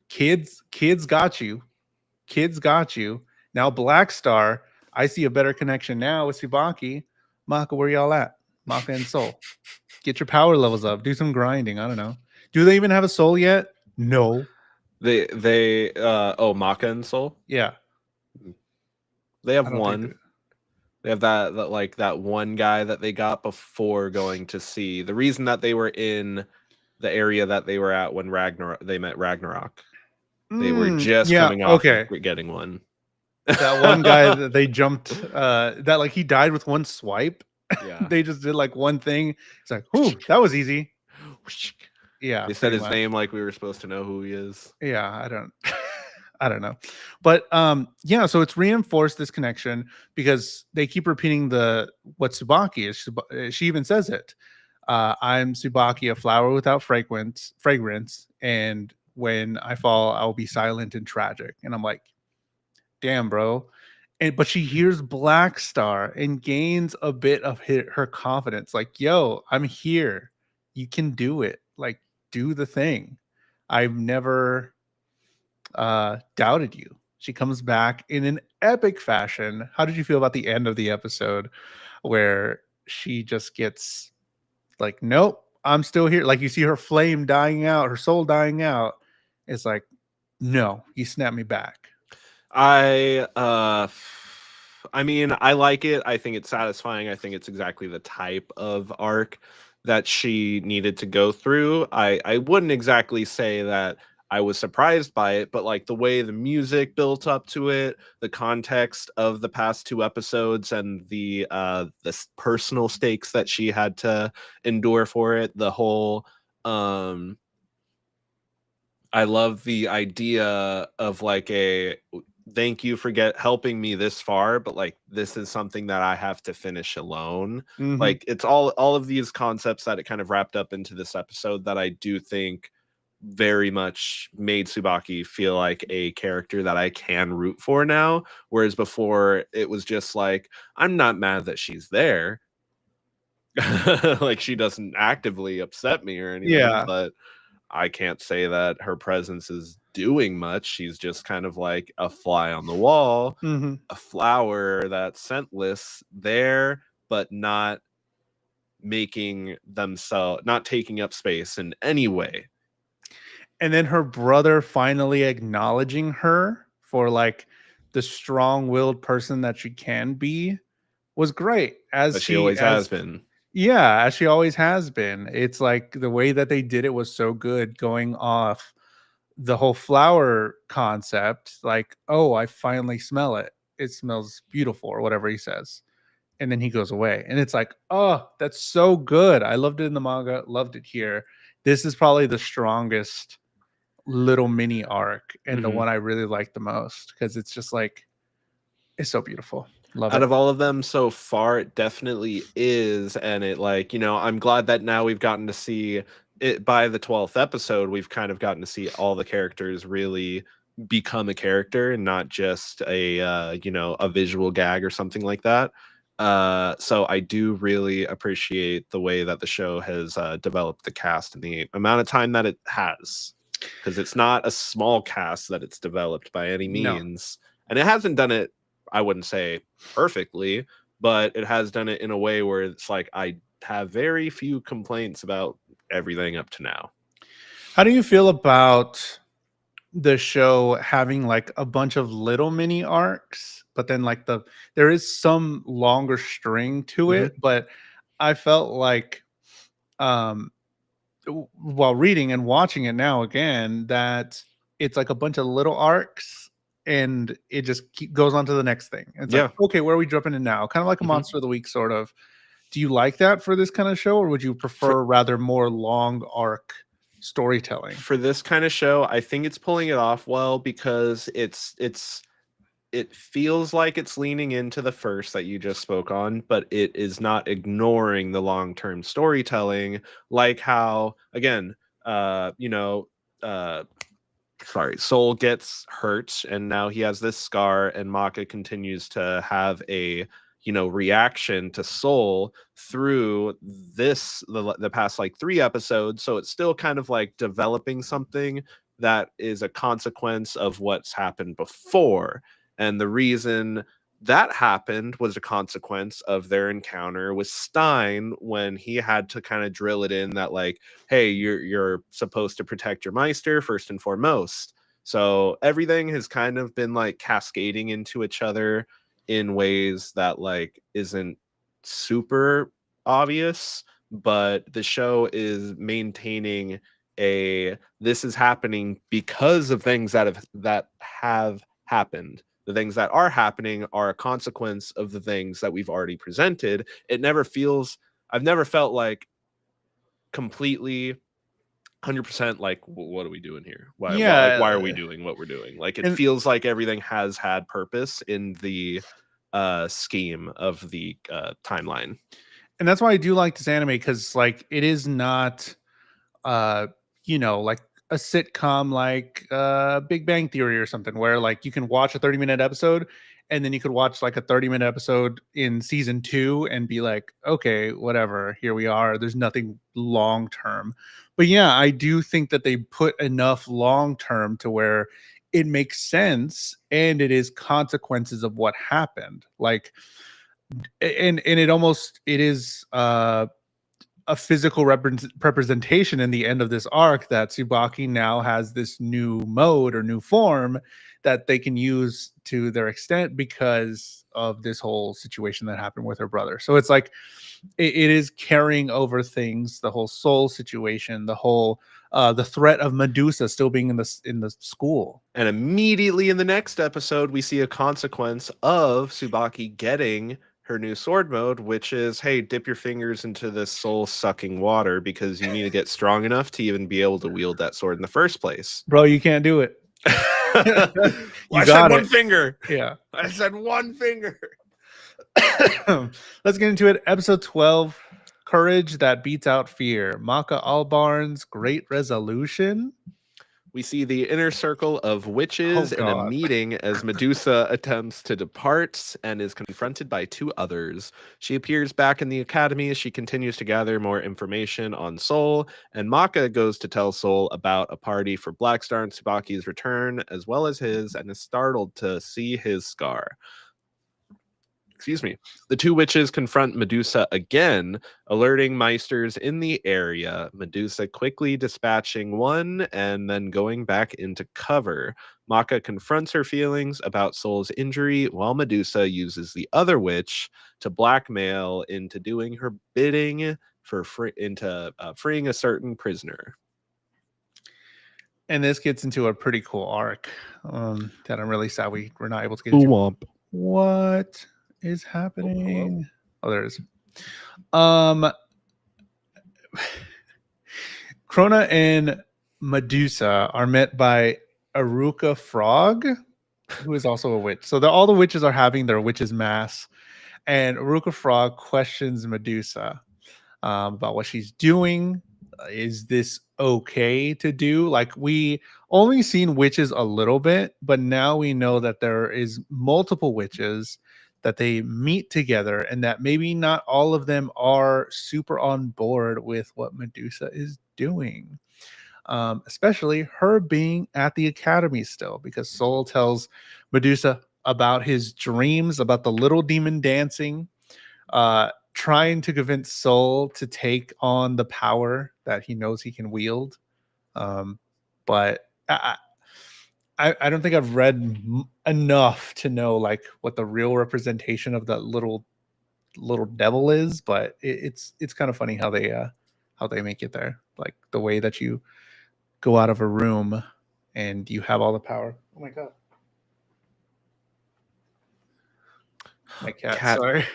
kids got you. Kids got you. Now Black Star, I see a better connection now with Tsubaki. Maka, where y'all at? Maka and Soul. Get your power levels up. Do some grinding. I don't know. Do they even have a soul yet? No. They Maka and Soul? Yeah. They I have don't think one. They have that one guy that they got before going to see. The reason that they were in the area that they were at when they met Ragnarok. They were just yeah, coming off okay. of getting one. That one guy that they jumped that like he died with one swipe. Yeah. They just did like one thing. It's like, whew, that was easy. Yeah, They said pretty his much. name like we were supposed to know who he is. Yeah, I don't I don't know. But yeah, so it's reinforced this connection because they keep repeating the what Tsubaki is. She even says it. I'm Tsubaki, a flower without fragrance, and when I fall, I'll be silent and tragic. And I'm like, damn, bro. And but she hears Black Star and gains a bit of her confidence. Like, yo, I'm here. You can do it. Like, do the thing. I've never doubted you. She comes back in an epic fashion. How did you feel about the end of the episode where she just gets like, nope, I'm still here. Like you see her flame dying out, her soul dying out. It's like, no, you snap me back. I mean, I like it. I think it's satisfying. I think it's exactly the type of arc that she needed to go through. I wouldn't exactly say that I was surprised by it, but like the way the music built up to it, the context of the past two episodes, and the personal stakes that she had to endure for it, the whole I love the idea of like a thank you for helping me this far, but like this is something that I have to finish alone. Mm-hmm. Like it's all of these concepts that it kind of wrapped up into this episode that I do think very much made Tsubaki feel like a character that I can root for now. Whereas before it was just like, I'm not mad that she's there. Like she doesn't actively upset me or anything, Yeah. but I can't say that her presence is doing much. She's just kind of like a fly on the wall, Mm-hmm. a flower that's scentless there, but not not taking up space in any way. And then her brother finally acknowledging her for like the strong-willed person that she can be was great. But she always has been. Yeah, as she always has been. It's like the way that they did it was so good, going off the whole flower concept. Like, oh, I finally smell it. It smells beautiful, or whatever he says. And then he goes away. And it's like, oh, that's so good. I loved it in the manga, loved it here. This is probably the strongest little mini arc and the one I really like the most because it's just like, it's so beautiful. Love Out it. of all of them so far, it definitely is. And it like, I'm glad that now we've gotten to see it by the 12th episode. We've kind of gotten to see all the characters really become a character and not just a visual gag or something like that. So I do really appreciate the way that the show has developed the cast and the amount of time that it has, because it's not a small cast that it's developed by any means. And it hasn't done it, I wouldn't say perfectly, but it has done it in a way where it's like I have very few complaints about everything up to now. How do you feel about the show having like a bunch of little mini arcs, but then like there is some longer string to it, but I felt like um while reading and watching it now again that it's like a bunch of little arcs and it just goes on to the next thing. It's like, okay, where are we jumping in now? Kind of like a monster of the week sort of. Do you like that for this kind of show, or would you prefer rather more long arc storytelling? For this kind of show, I think it's pulling it off well because it feels like it's leaning into the first that you just spoke on, but it is not ignoring the long-term storytelling, like how again, Soul gets hurt and now he has this scar, and Maka continues to have a reaction to Soul through the past like 3 episodes. So it's still kind of like developing something that is a consequence of what's happened before. And the reason that happened was a consequence of their encounter with Stein, when he had to kind of drill it in that, like, hey, you're supposed to protect your Meister first and foremost. So everything has kind of been like cascading into each other in ways that like isn't super obvious, but the show is maintaining this is happening because of things that have happened. The things that are happening are a consequence of the things that we've already presented. I've never felt like completely 100% like, what are we doing here? Why are we doing what we're doing? Like, it feels like everything has had purpose in the scheme of the timeline. And that's why I do like this anime, because like it is not like a sitcom like Big Bang Theory or something, where like you can watch a 30-minute episode and then you could watch like a 30-minute episode in season 2 and be like, okay, whatever, here we are. There's nothing long term. But yeah, I do think that they put enough long term to where it makes sense and it is consequences of what happened. Like, and it is a physical representation in the end of this arc that Tsubaki now has this new mode or new form that they can use to their extent because of this whole situation that happened with her brother. So it's like it is carrying over things, the whole soul situation, the whole the threat of Medusa still being in the school. And immediately in the next episode, we see a consequence of Tsubaki getting her new sword mode, which is, hey, dip your fingers into this soul sucking water because you need to get strong enough to even be able to wield that sword in the first place. Bro, you can't do it. I said one finger. Yeah. I said one finger. Let's get into it. Episode 12, Courage That Beats Out Fear. Maka Albarn's Great Resolution. We see the inner circle of witches in a meeting as Medusa attempts to depart and is confronted by 2 others. She appears back in the academy as she continues to gather more information on Soul, and Maka goes to tell Soul about a party for Blackstar and Tsubaki's return, as well as his, and is startled to see his scar. Excuse me. The 2 witches confront Medusa again, alerting Meisters in the area. Medusa quickly dispatching one and then going back into cover. Maka confronts her feelings about Soul's injury, while Medusa uses the other witch to blackmail into doing her bidding for freeing a certain prisoner. And this gets into a pretty cool arc that I'm really sad we're not able to get into. Womp. What is happening? Oh, there is. Krona and Medusa are met by Aruka Frog, who is also a witch. So all the witches are having their witches mass, and Aruka Frog questions Medusa about what she's doing. Is this okay to do? Like, we only seen witches a little bit, but now we know that there is multiple witches, that they meet together, and that maybe not all of them are super on board with what Medusa is doing. Especially her being at the academy still, because Soul tells Medusa about his dreams, about the little demon dancing, trying to convince Soul to take on the power that he knows he can wield. But I don't think I've read enough to know like what the real representation of that little devil is, but it's kind of funny how they make it there, like the way that you go out of a room and you have all the power. Oh my god, my cat. Sorry.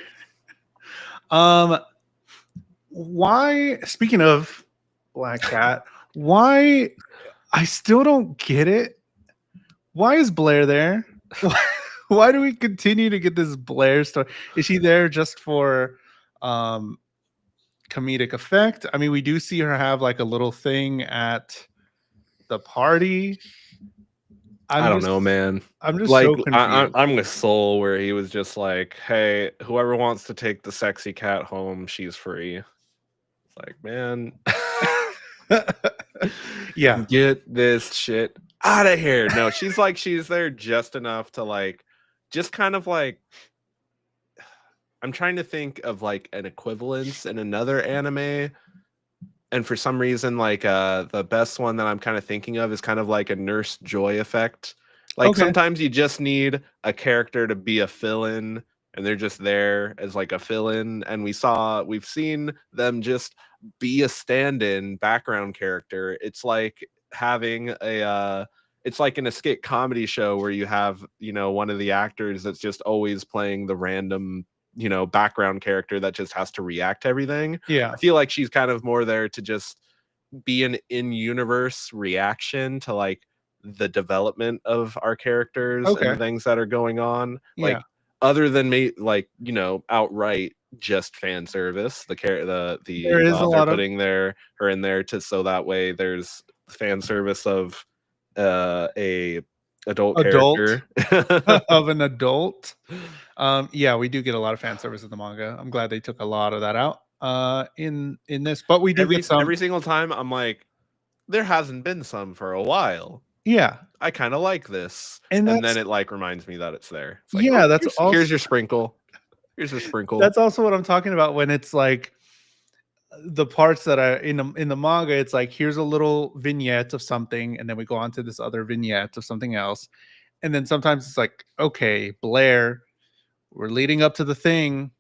Why? Speaking of Black Cat, why? I still don't get it. Why is Blair there? Why do we continue to get this Blair story? Is she there just for comedic effect? I mean, we do see her have like a little thing at the party. I don't know, man. I'm just Like so confused. I'm with Soul, where he was just like, "Hey, whoever wants to take the sexy cat home, she's free." It's like, man, Yeah. get this shit out of here. No, she's there just enough to like, just kind of like. I'm trying to think of like an equivalence in another anime, and for some reason like the best one that I'm kind of thinking of is kind of like a Nurse Joy effect. Like Okay. sometimes you just need a character to be a fill-in, and they're just there as like a fill-in, and we've seen them just be a stand-in background character. It's like having a it's like in a skit comedy show where you have, one of the actors that's just always playing the random, background character that just has to react to everything. Yeah. I feel like she's kind of more there to just be an in-universe reaction to like the development of our characters and the Okay. things that are going on. Yeah. Like other than me, like, outright just fan service. There The is a author lot of putting her in there to so that way there's fan service of a adult adult character. of an adult. Yeah, we do get a lot of fan service in the manga. I'm glad they took a lot of that out in this, but we do every get some. every single time I'm like, there hasn't been some for a while. Yeah. I kind of like this. And And then that's it like reminds me that it's there. It's like, yeah, oh, that's also here's your sprinkle. Here's a sprinkle. that's also what I'm talking about when it's like the parts that are in the manga, it's like here's a little vignette of something, and then we go on to this other vignette of something else. And then sometimes it's like, okay, Blair, we're leading up to the thing.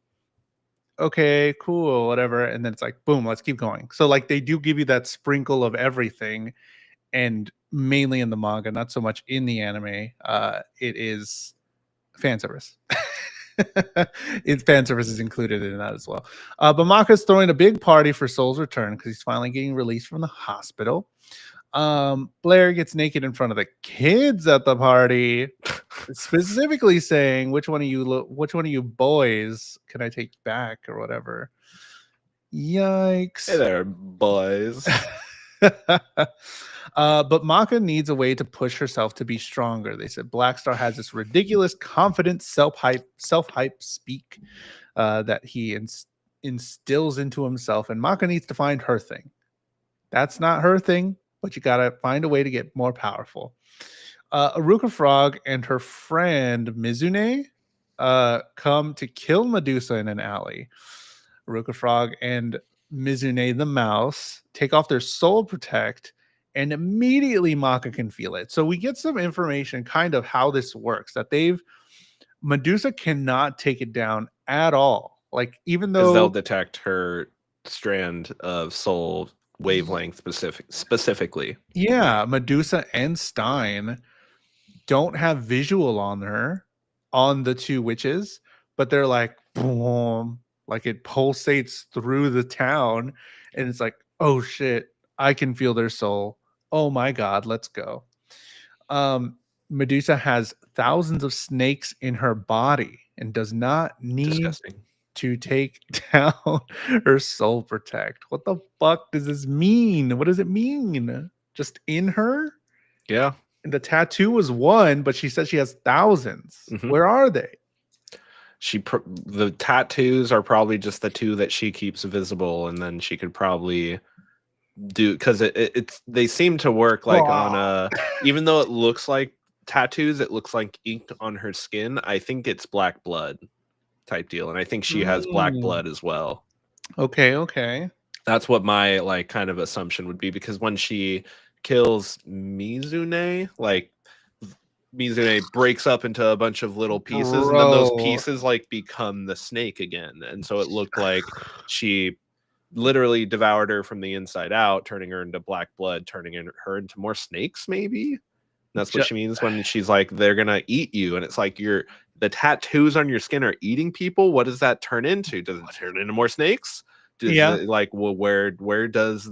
Okay, cool, whatever. And then it's like, boom, let's keep going. So like they do give you that sprinkle of everything, and mainly in the manga, not so much in the anime. It is fan service. It's fan service is included in that as well. But Maka's throwing a big party for Soul's return because he's finally getting released from the hospital. Blair gets naked in front of the kids at the party, specifically saying, which one of you boys can I take back or whatever. Yikes. Hey there, boys. But Maka needs a way to push herself to be stronger. They said Blackstar has this ridiculous, confident, self-hype speak that he instills into himself, and Maka needs to find her thing. That's not her thing, but you gotta find a way to get more powerful. Aruka Frog and her friend Mizune come to kill Medusa in an alley. Aruka Frog and Mizune the mouse take off their soul protect, and immediately Maka can feel it. So we get some information kind of how this works, that Medusa cannot take it down at all. Like even Because they'll though detect her strand of soul wavelength specifically. yeah, Medusa and Stein don't have visual on her, on the two witches, but they're like boom, like it pulsates through the town, and it's like, oh shit, I can feel their soul. Oh my god, let's go. Medusa has thousands of snakes in her body and does not need Disgusting. to take down her soul protect. What the fuck does this mean? What does it mean? Just in her? Yeah. And the tattoo was one, but she said she has thousands. Mhm. Where are they? The tattoos are probably just the two that she keeps visible, and then she could probably do, because it's they seem to work like on a, even though it looks like tattoos, it looks like ink on her skin. I think it's black blood type deal, and I think she has black blood as well. Okay. That's what my like kind of assumption would be, because when she kills Mizune, like Mizune breaks up into a bunch of little pieces, and then those pieces like become the snake again. And so it looked like she literally devoured her from the inside out, turning her into black blood, turning her into more snakes, maybe. And that's what she means when she's like, they're gonna eat you. And it's like, the tattoos on your skin are eating people. What does that turn into? Does it turn into more snakes? Does it, like, well, where does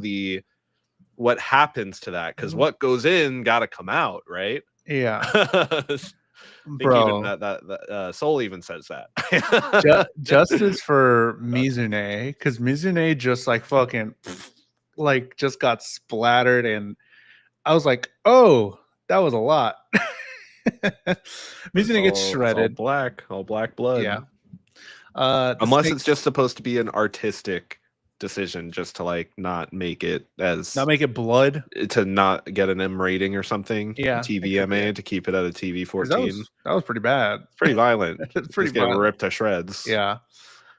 what happens to that? Because what goes in gotta come out, right? Yeah. I think even Bro, that Soul even says that. justice for Mizune, because Mizune just like fucking like just got splattered, and I was like, oh, that was a lot. Mizune gets It's all shredded. all black blood. Yeah. The Unless snakes, it's just supposed to be an artistic decision, just to like not make it not as make it blood. to not get an M rating or something, Yeah, that could be TVMA, it. to keep it at a TV 'Cause 14. that was pretty bad. It's pretty violent. It's pretty Just get violent. ripped to shreds. Yeah.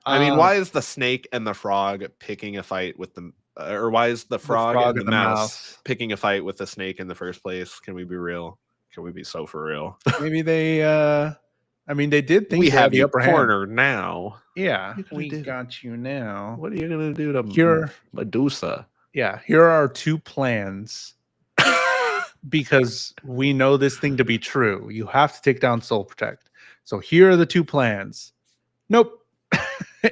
I mean, why is the snake and the frog picking a fight with the, or why is the frog frog and the and the mouse mouse. picking a fight with the snake in the first place? Can we be real? Can we be so for real? Maybe they I mean they did think We they had have the you upper hand. cornered now. Yeah, What are you gonna we do? got you now. What are you gonna do to Here, Medusa? yeah, here are our two plans because we know this thing to be true. You have to take down Soul Protect. So here are the two plans. Nope.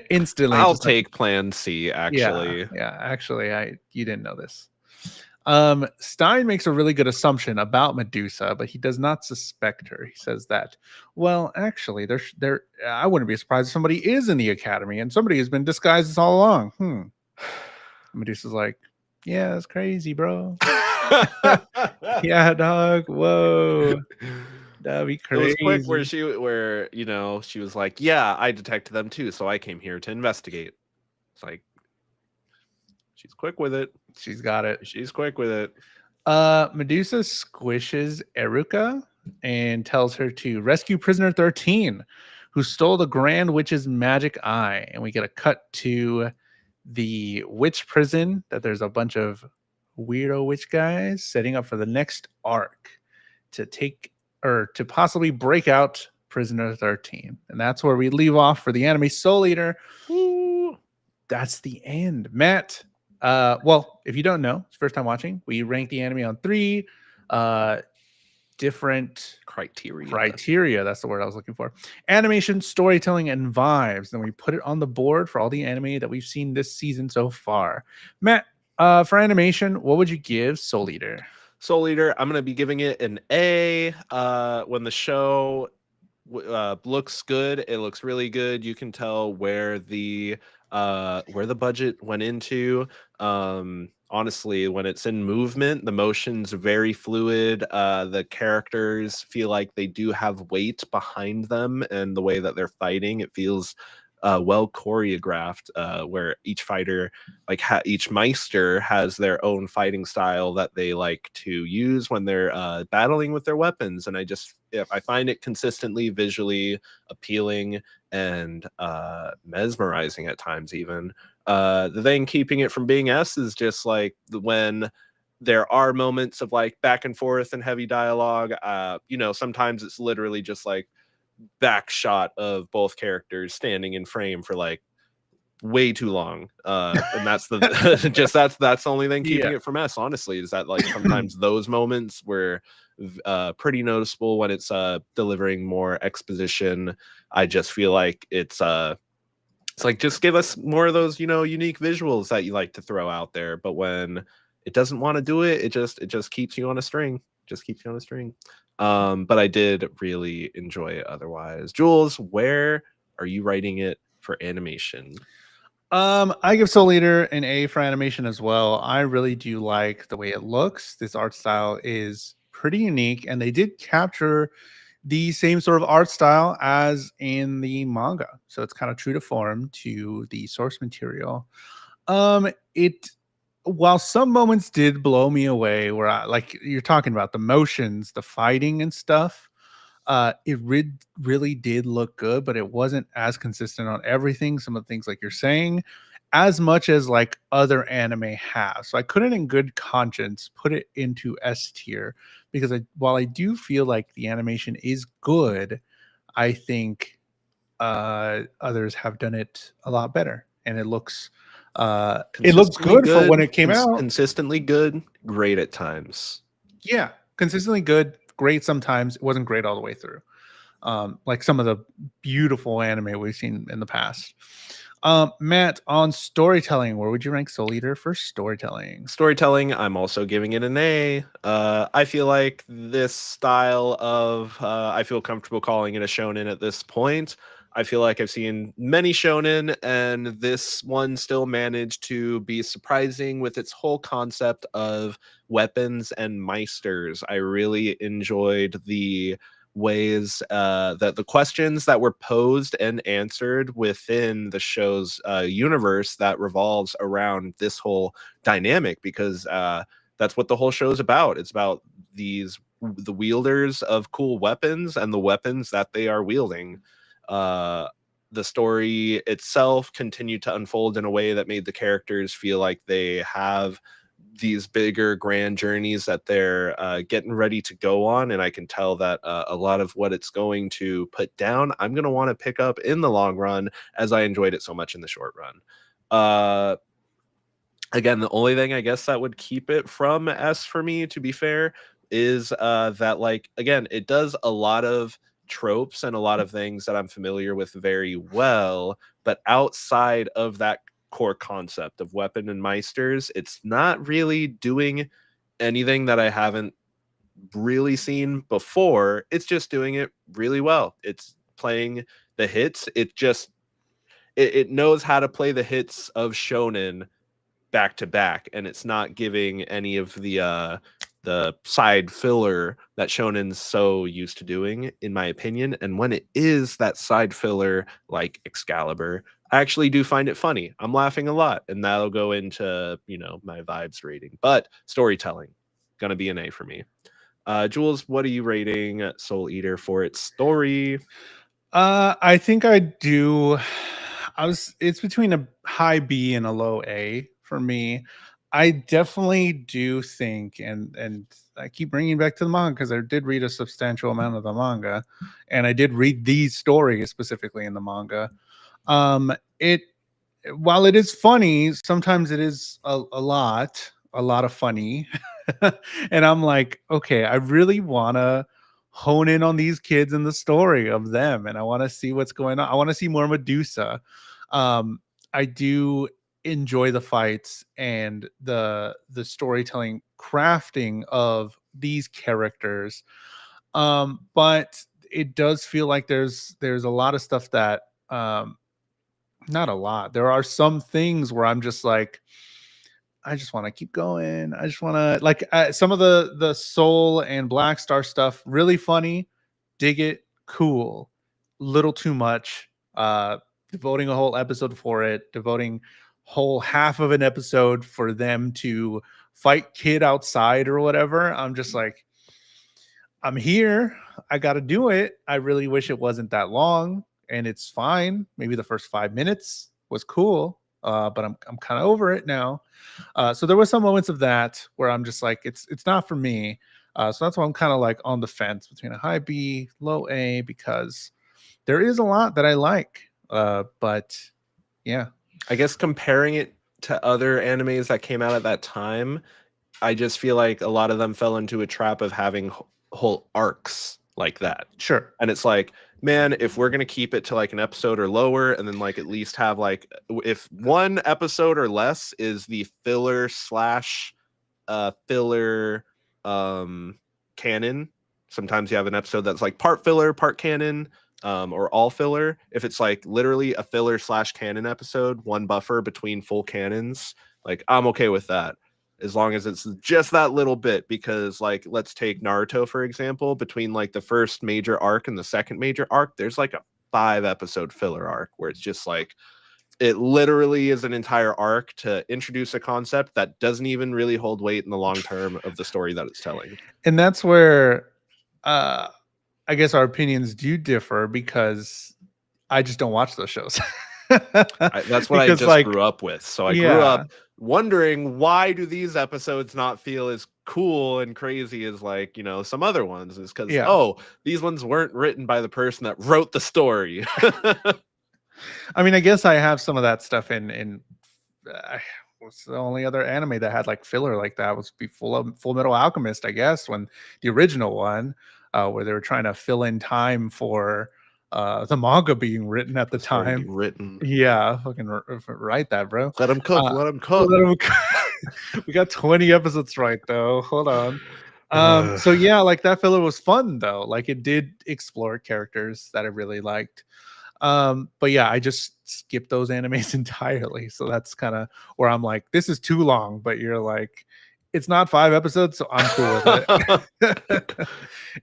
Instantly. I'll just like, take Plan C. Actually, yeah. Actually, you didn't know this. Stein makes a really good assumption about Medusa, but he does not suspect her. He says that, well, actually, there. I wouldn't be surprised if somebody is in the academy and somebody has been disguised this all along. Medusa's like, yeah, that's crazy, bro. Yeah, dog. Whoa, that'd be crazy. It was quick where she was like, yeah, I detected them too, so I came here to investigate. It's like, she's quick with it. She's got it. She's quick with it. Medusa squishes Eruka and tells her to rescue prisoner 13, who stole the Grand Witch's magic eye. And we get a cut to the witch prison that there's a bunch of weirdo witch guys setting up for the next arc to take or to possibly break out prisoner 13. And that's where we leave off for the anime Soul Eater. Ooh, that's the end. Matt, well, if you don't know, it's first time watching, we rank the anime on 3 different criteria. That's the word I was looking for. Animation, storytelling, and vibes. Then we put it on the board for all the anime that we've seen this season so far. Matt, for animation, what would you give Soul Eater? Soul Eater, I'm going to be giving it an A. When the show looks good, it looks really good. You can tell where the budget went into. Honestly, when it's in movement, the motion's very fluid. The characters feel like they do have weight behind them, and the way that they're fighting, it feels well choreographed, where each fighter, like each Meister, has their own fighting style that they like to use when they're battling with their weapons. And I find it consistently visually appealing and mesmerizing at times. Even the thing keeping it from being S is just like when there are moments of like back and forth and heavy dialogue. Sometimes it's literally just like back shot of both characters standing in frame for like way too long, and that's the that's the only thing keeping it from S, honestly, is that like sometimes those moments were pretty noticeable when it's delivering more exposition. I just feel like it's like, just give us more of those unique visuals that you like to throw out there, but when it doesn't want to do it, it just keeps you on a string. But I did really enjoy it otherwise. Jules, where are you writing it for animation? I give Soul Eater an A for animation as well. I really do like the way it looks. This art style is pretty unique, and they did capture the same sort of art style as in the manga. So it's kind of true to form to the source material. It While some moments did blow me away, where like you're talking about the motions, the fighting and stuff, it really did look good, but it wasn't as consistent on everything. Some of the things like you're saying, as much as like other anime have. So I couldn't in good conscience put it into S tier because while I do feel like the animation is good, I think others have done it a lot better, and it looks good for when it came out. Consistently good, great at times. Yeah, consistently good, great sometimes. It wasn't great all the way through. Like some of the beautiful anime we've seen in the past. Matt, on storytelling, where would you rank Soul Eater for storytelling? Storytelling, I'm also giving it an A. I feel like this style of, I feel comfortable calling it a shonen at this point. I feel like I've seen many shonen, and this one still managed to be surprising with its whole concept of weapons and meisters. I really enjoyed the ways that the questions that were posed and answered within the show's universe that revolves around this whole dynamic, because that's what the whole show is about. It's about the wielders of cool weapons and the weapons that they are wielding. The story itself continued to unfold in a way that made the characters feel like they have these bigger grand journeys that they're getting ready to go on, and I can tell that a lot of what it's going to put down, I'm going to want to pick up in the long run, as I enjoyed it so much in the short run. Again, the only thing I guess that would keep it from S for me, to be fair, is that, like, again, it does a lot of tropes and a lot of things that I'm familiar with very well, but outside of that core concept of weapon and meisters, it's not really doing anything that I haven't really seen before. It's just doing it really well. It's playing the hits. It knows how to play the hits of shonen back to back, and it's not giving any of the side filler that shonen's so used to doing, in my opinion. And when it is that side filler like Excalibur, I actually do find it funny. I'm laughing a lot, and that'll go into, you know, my vibes rating. But storytelling, gonna be an A for me. Jules, what are you rating Soul Eater for its story? I think I do. It's between a high B and a low A for me. I definitely do think, and I keep bringing back to the manga because I did read a substantial amount of the manga, and I did read these stories specifically in the manga. It While it is funny, sometimes it is a lot of funny. And I'm like, okay, I really want to hone in on these kids and the story of them, and I want to see what's going on. I want to see more Medusa. I do enjoy the fights and the storytelling crafting of these characters. But it does feel like there's a lot of stuff that not a lot. There are some things where I'm just like, I just want to keep going. I just want to like some of the Soul and Black Star stuff. Really funny, dig it, cool. Little too much. Devoting a whole episode for it. Devoting whole half of an episode for them to fight Kid outside or whatever. I'm just like, I'm here. I got to do it. I really wish it wasn't that long, and it's fine. Maybe the first 5 minutes was cool, but I'm kind of over it now. So there were some moments of that where I'm just like, it's not for me. So that's why I'm kind of like on the fence between a high B, low A, because there is a lot that I like. But yeah, I guess comparing it to other animes that came out at that time, I just feel like a lot of them fell into a trap of having whole arcs like that. sure. And it's like, man, if we're gonna keep it to like an episode or lower, and then like at least have like, if one episode or less is the filler slash filler canon. Sometimes you have an episode that's like part filler, part canon, or all filler. If it's like literally a filler slash canon episode, one buffer between full canons, like I'm okay with that, as long as it's just that little bit. Because like, let's take Naruto for example. Between like the first major arc and the second major arc, there's like a 5 episode filler arc where it's just like, it literally is an entire arc to introduce a concept that doesn't even really hold weight in the long term of the story that it's telling. And that's where uh, I guess our opinions do differ, because I just don't watch those shows. That's what I Because just like, grew up with. So I grew yeah, up wondering, why do these episodes not feel as cool and crazy as, like, you know, some other ones? Is because, yeah. oh, these ones weren't written by the person that wrote the story. I mean, I guess I have some of that stuff in what's the only other anime that had like filler like that was Full Metal Alchemist, I guess, when the original one, where they were trying to fill in time for the manga being written at the Story time. being written. Yeah, fucking write that, bro. Let them cook. Uh, Let them cook. let 'em we got 20 episodes right though. Hold on. So yeah, like that filler was fun though. Like it did explore characters that I really liked. But yeah, I just skip those animes entirely. So that's kind of where I'm like, this is too long, but you're like, It's not 5 episodes, so I'm cool with it.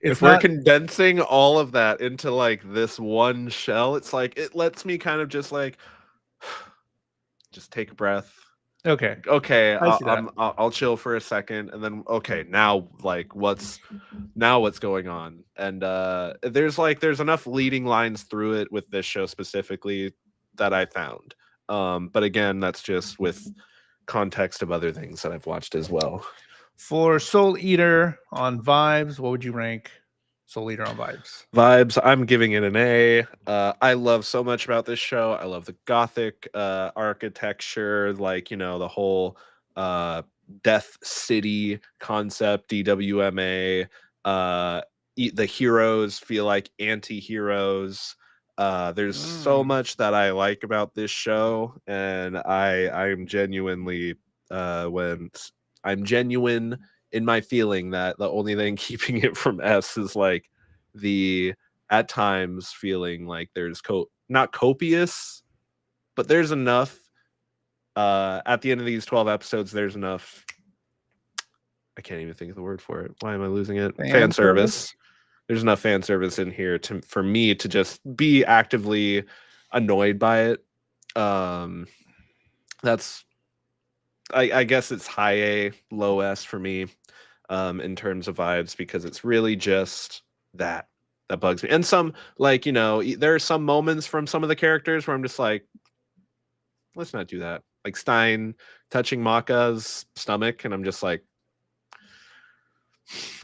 It's If we're not condensing all of that into like this one shell, it's like it lets me kind of just like just take a breath. okay. Okay, I see that. I'll chill for a second, and then okay, now like what's going on? And there's enough leading lines through it with this show specifically that I found. But again, that's just with context of other things that I've watched as well. For Soul Eater on vibes, what would you rank Soul Eater on vibes? Vibes, I'm giving it an A. I love so much about this show. I love the gothic architecture, like, you know, the whole Death City concept, DWMA. The heroes feel like anti-heroes. There's so much that I like about this show, and I'm genuinely when I'm genuine in my feeling that the only thing keeping it from S is like the at times feeling like there's not copious, but there's enough at the end of these 12 episodes, there's enough. I can't even think of the word for it. Why am I losing it? Fan service. There's enough fan service in here for me to just be actively annoyed by it. That's I guess it's high A, low S for me in terms of vibes, because it's really just that bugs me. And some, like, you know, there are some moments from some of the characters where I'm just like, let's not do that. Like Stein touching Maka's stomach, and I'm just like,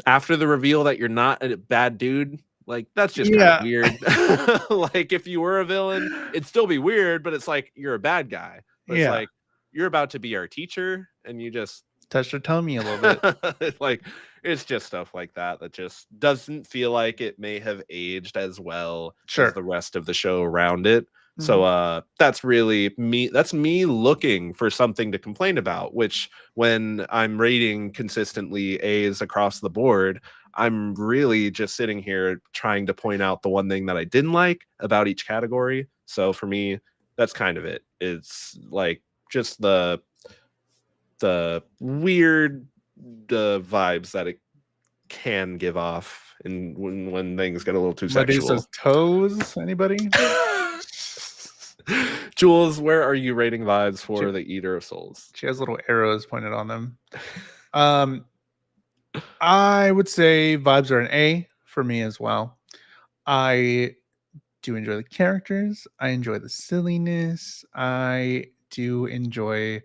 after the reveal that you're not a bad dude, like that's just kind of weird. Like if you were a villain, it'd still be weird, but it's like you're a bad guy. But it's like you're about to be our teacher and you just touched her tummy a little bit. Like it's just stuff like that that just doesn't feel like it may have aged as well as the rest of the show around it. So that's really me. That's me looking for something to complain about, which when I'm rating consistently A's across the board, I'm really just sitting here trying to point out the one thing that I didn't like about each category. So for me, that's kind of it. It's like just the weird vibes that it can give off, and when things get a little too sexual. Medusa's toes, anybody? Jules, where are you rating vibes for the Eater of Souls? She has little arrows pointed on them. I would say vibes are an A for me as well. I do enjoy the characters. I enjoy the silliness. I do enjoy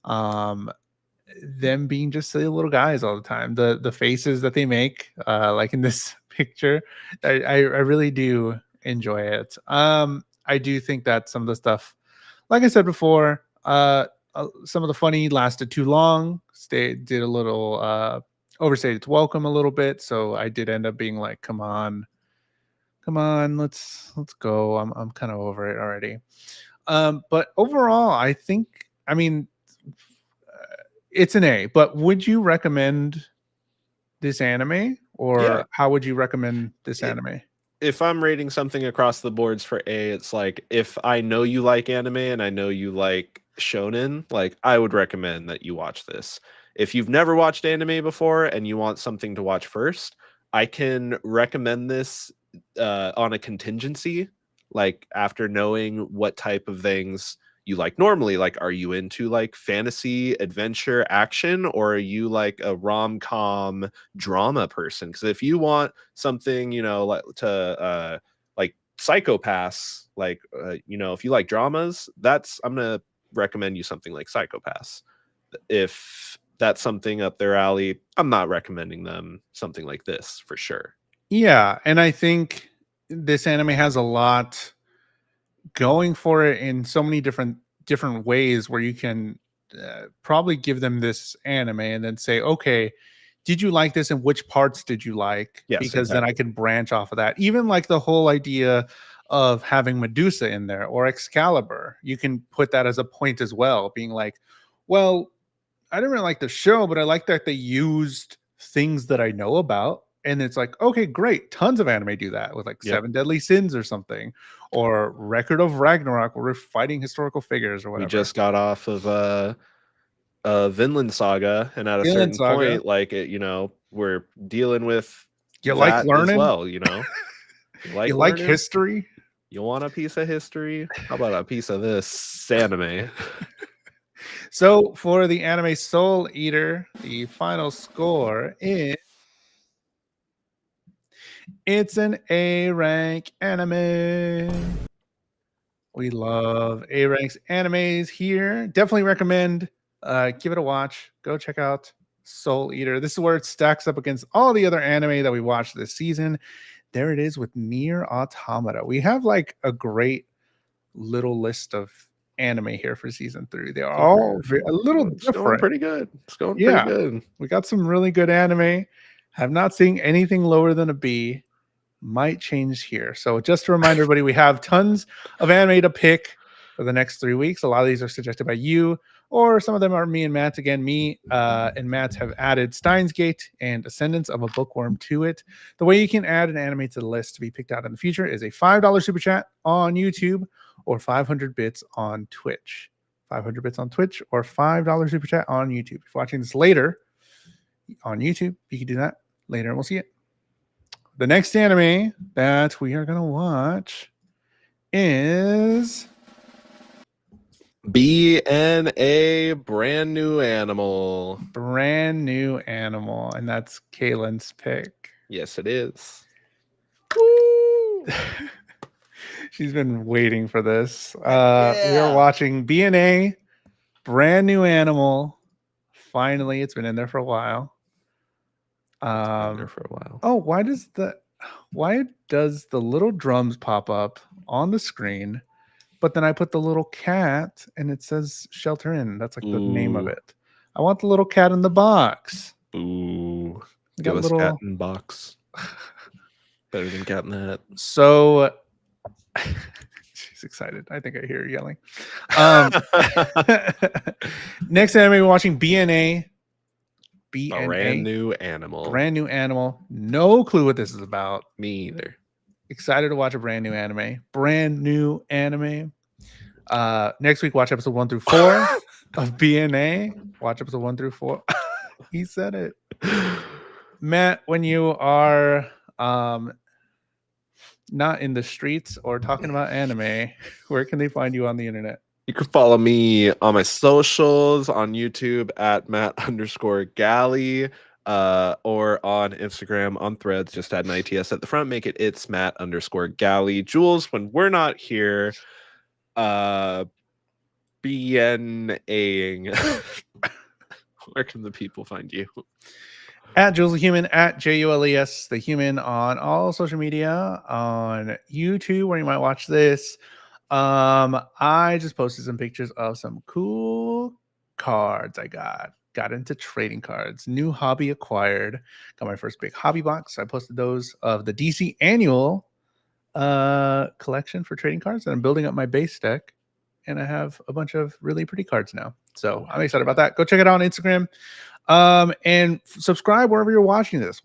them being just silly little guys all the time. The faces that they make, like in this picture, I really do enjoy it. I do think that some of the stuff, like I said before, some of the funny lasted too long. Did a little overstayed its welcome a little bit. So I did end up being like, come on, let's go. I'm kind of over it already. But overall, I think, I mean, it's an A. But would you recommend this anime, or how would you recommend this anime? If I'm rating something across the boards for A, it's like if I know you like anime and I know you like shonen, like I would recommend that you watch this. If you've never watched anime before and you want something to watch first, I can recommend this on a contingency, like after knowing what type of things you like normally. Like, are you into like fantasy, adventure, action, or are you like a rom-com drama person? Because if you want something, you know, like to like Psychopaths, like you know, if you like dramas, I'm gonna recommend you something like Psychopaths. If that's something up their alley, I'm not recommending them something like this for sure. Yeah, and I think this anime has a lot going for it in so many different ways, where you can probably give them this anime and then say, okay, did you like this and which parts did you like? Yes, because then I can branch off of that. Even like the whole idea of having Medusa in there or Excalibur, you can put that as a point as well, being like, well, I didn't really like the show, but I like that they used things that I know about. And it's like, okay, great. Tons of anime do that with like Seven Deadly Sins or something, or Record of Ragnarok, where we're fighting historical figures or whatever. We just got off of Vinland Saga, and at a Vinland certain Saga. point, like it, we're dealing with You like that as learning? well. You You like learning? history? You want a piece of history? How about a piece of this anime? So for the anime Soul Eater, the final score is it's an A rank anime. We love A ranks animes here. Definitely recommend give it a watch. Go check out Soul Eater. This is where it stacks up against all the other anime that we watched this season. There it is with Nier Automata. We have like a great little list of anime here for season 3. They are all a little It's going different. pretty good. It's going Yeah, pretty good. we got some really good anime. Have not seen anything lower than a B. Might change here. So just to remind everybody, we have tons of anime to pick for the next 3 weeks. A lot of these are suggested by you, or some of them are me and Matt. Again, me and Matt have added Steins Gate and Ascendance of a Bookworm to it. The way you can add an anime to the list to be picked out in the future is a $5 super chat on YouTube or 500 bits on Twitch. 500 bits on Twitch or $5 super chat on YouTube. If you're watching this later on YouTube, you can do that later and we'll see it. The next anime that we are going to watch is BNA, Brand New Animal. Brand New Animal, and that's Kaylin's pick. Yes, it is. Woo! She's been waiting for this. We are watching BNA, Brand New Animal. Finally, it's been in there for a while. Oh, why does the little drums pop up on the screen, but then I put the little cat and it says Shelter In? That's like the name of it. I want the little cat in the box. Ooh, give us cat in box. Better than Cat in the Hat. So she's excited. I think I hear her yelling. Next anime we're watching BNA. Brand New Animal. Brand New Animal. No clue what this is about. Me either. Excited to watch a brand new anime. Brand new anime. Next week, watch episode 1 through 4 of BNA. Watch episode 1 through 4. He said it. Matt, when you are not in the streets or talking about anime, where can they find you on the internet? You can follow me on my socials on YouTube at Matt_Galley, or on Instagram on Threads. Just add an ITS at the front. Make it it's Matt_Galley. Jules, when we're not here, BNAing. Where can the people find you? At JulesTheHuman, at JulesTheHuman on all social media, on YouTube, where you might watch this. I just posted some pictures of some cool cards I got into trading cards. New hobby acquired. Got my first big hobby box. I posted those of the DC annual collection for trading cards, and I'm building up my base deck, and I have a bunch of really pretty cards now. So I'm excited about that. Go check it out on Instagram. And subscribe wherever you're watching this,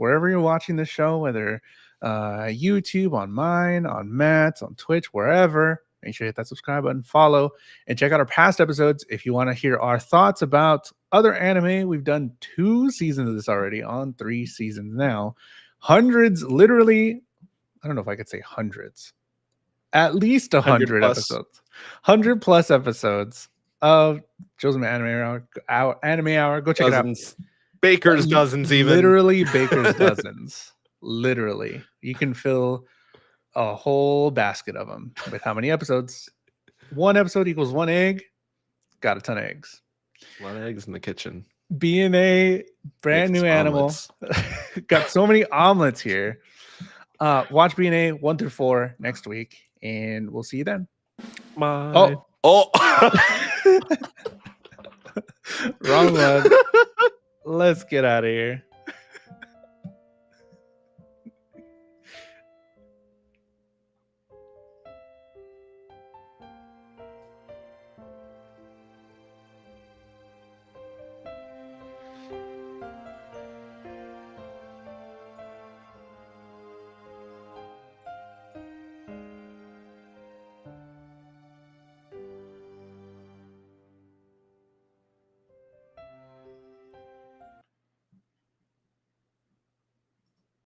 show, whether YouTube, on mine, on Matt's, on Twitch, wherever. Make sure you hit that subscribe button, follow, and check out our past episodes if you want to hear our thoughts about other anime. We've done 2 seasons of this already, on 3 seasons now. Hundreds, literally, I don't know if I could say hundreds. At least 100 episodes. 100 plus episodes of JulesTheHuman Anime Hour. Go check Dozens. it out. Baker's dozens, even. Literally Baker's dozens. Literally. You can fill a whole basket of them with how many episodes? 1 episode equals 1 egg. Got a ton of eggs. A lot of eggs in the kitchen. BNA, Brand New Animal. Got so many omelets here. Watch BNA 1 through 4 next week, and we'll see you then. Bye. Wrong one. Let's get out of here.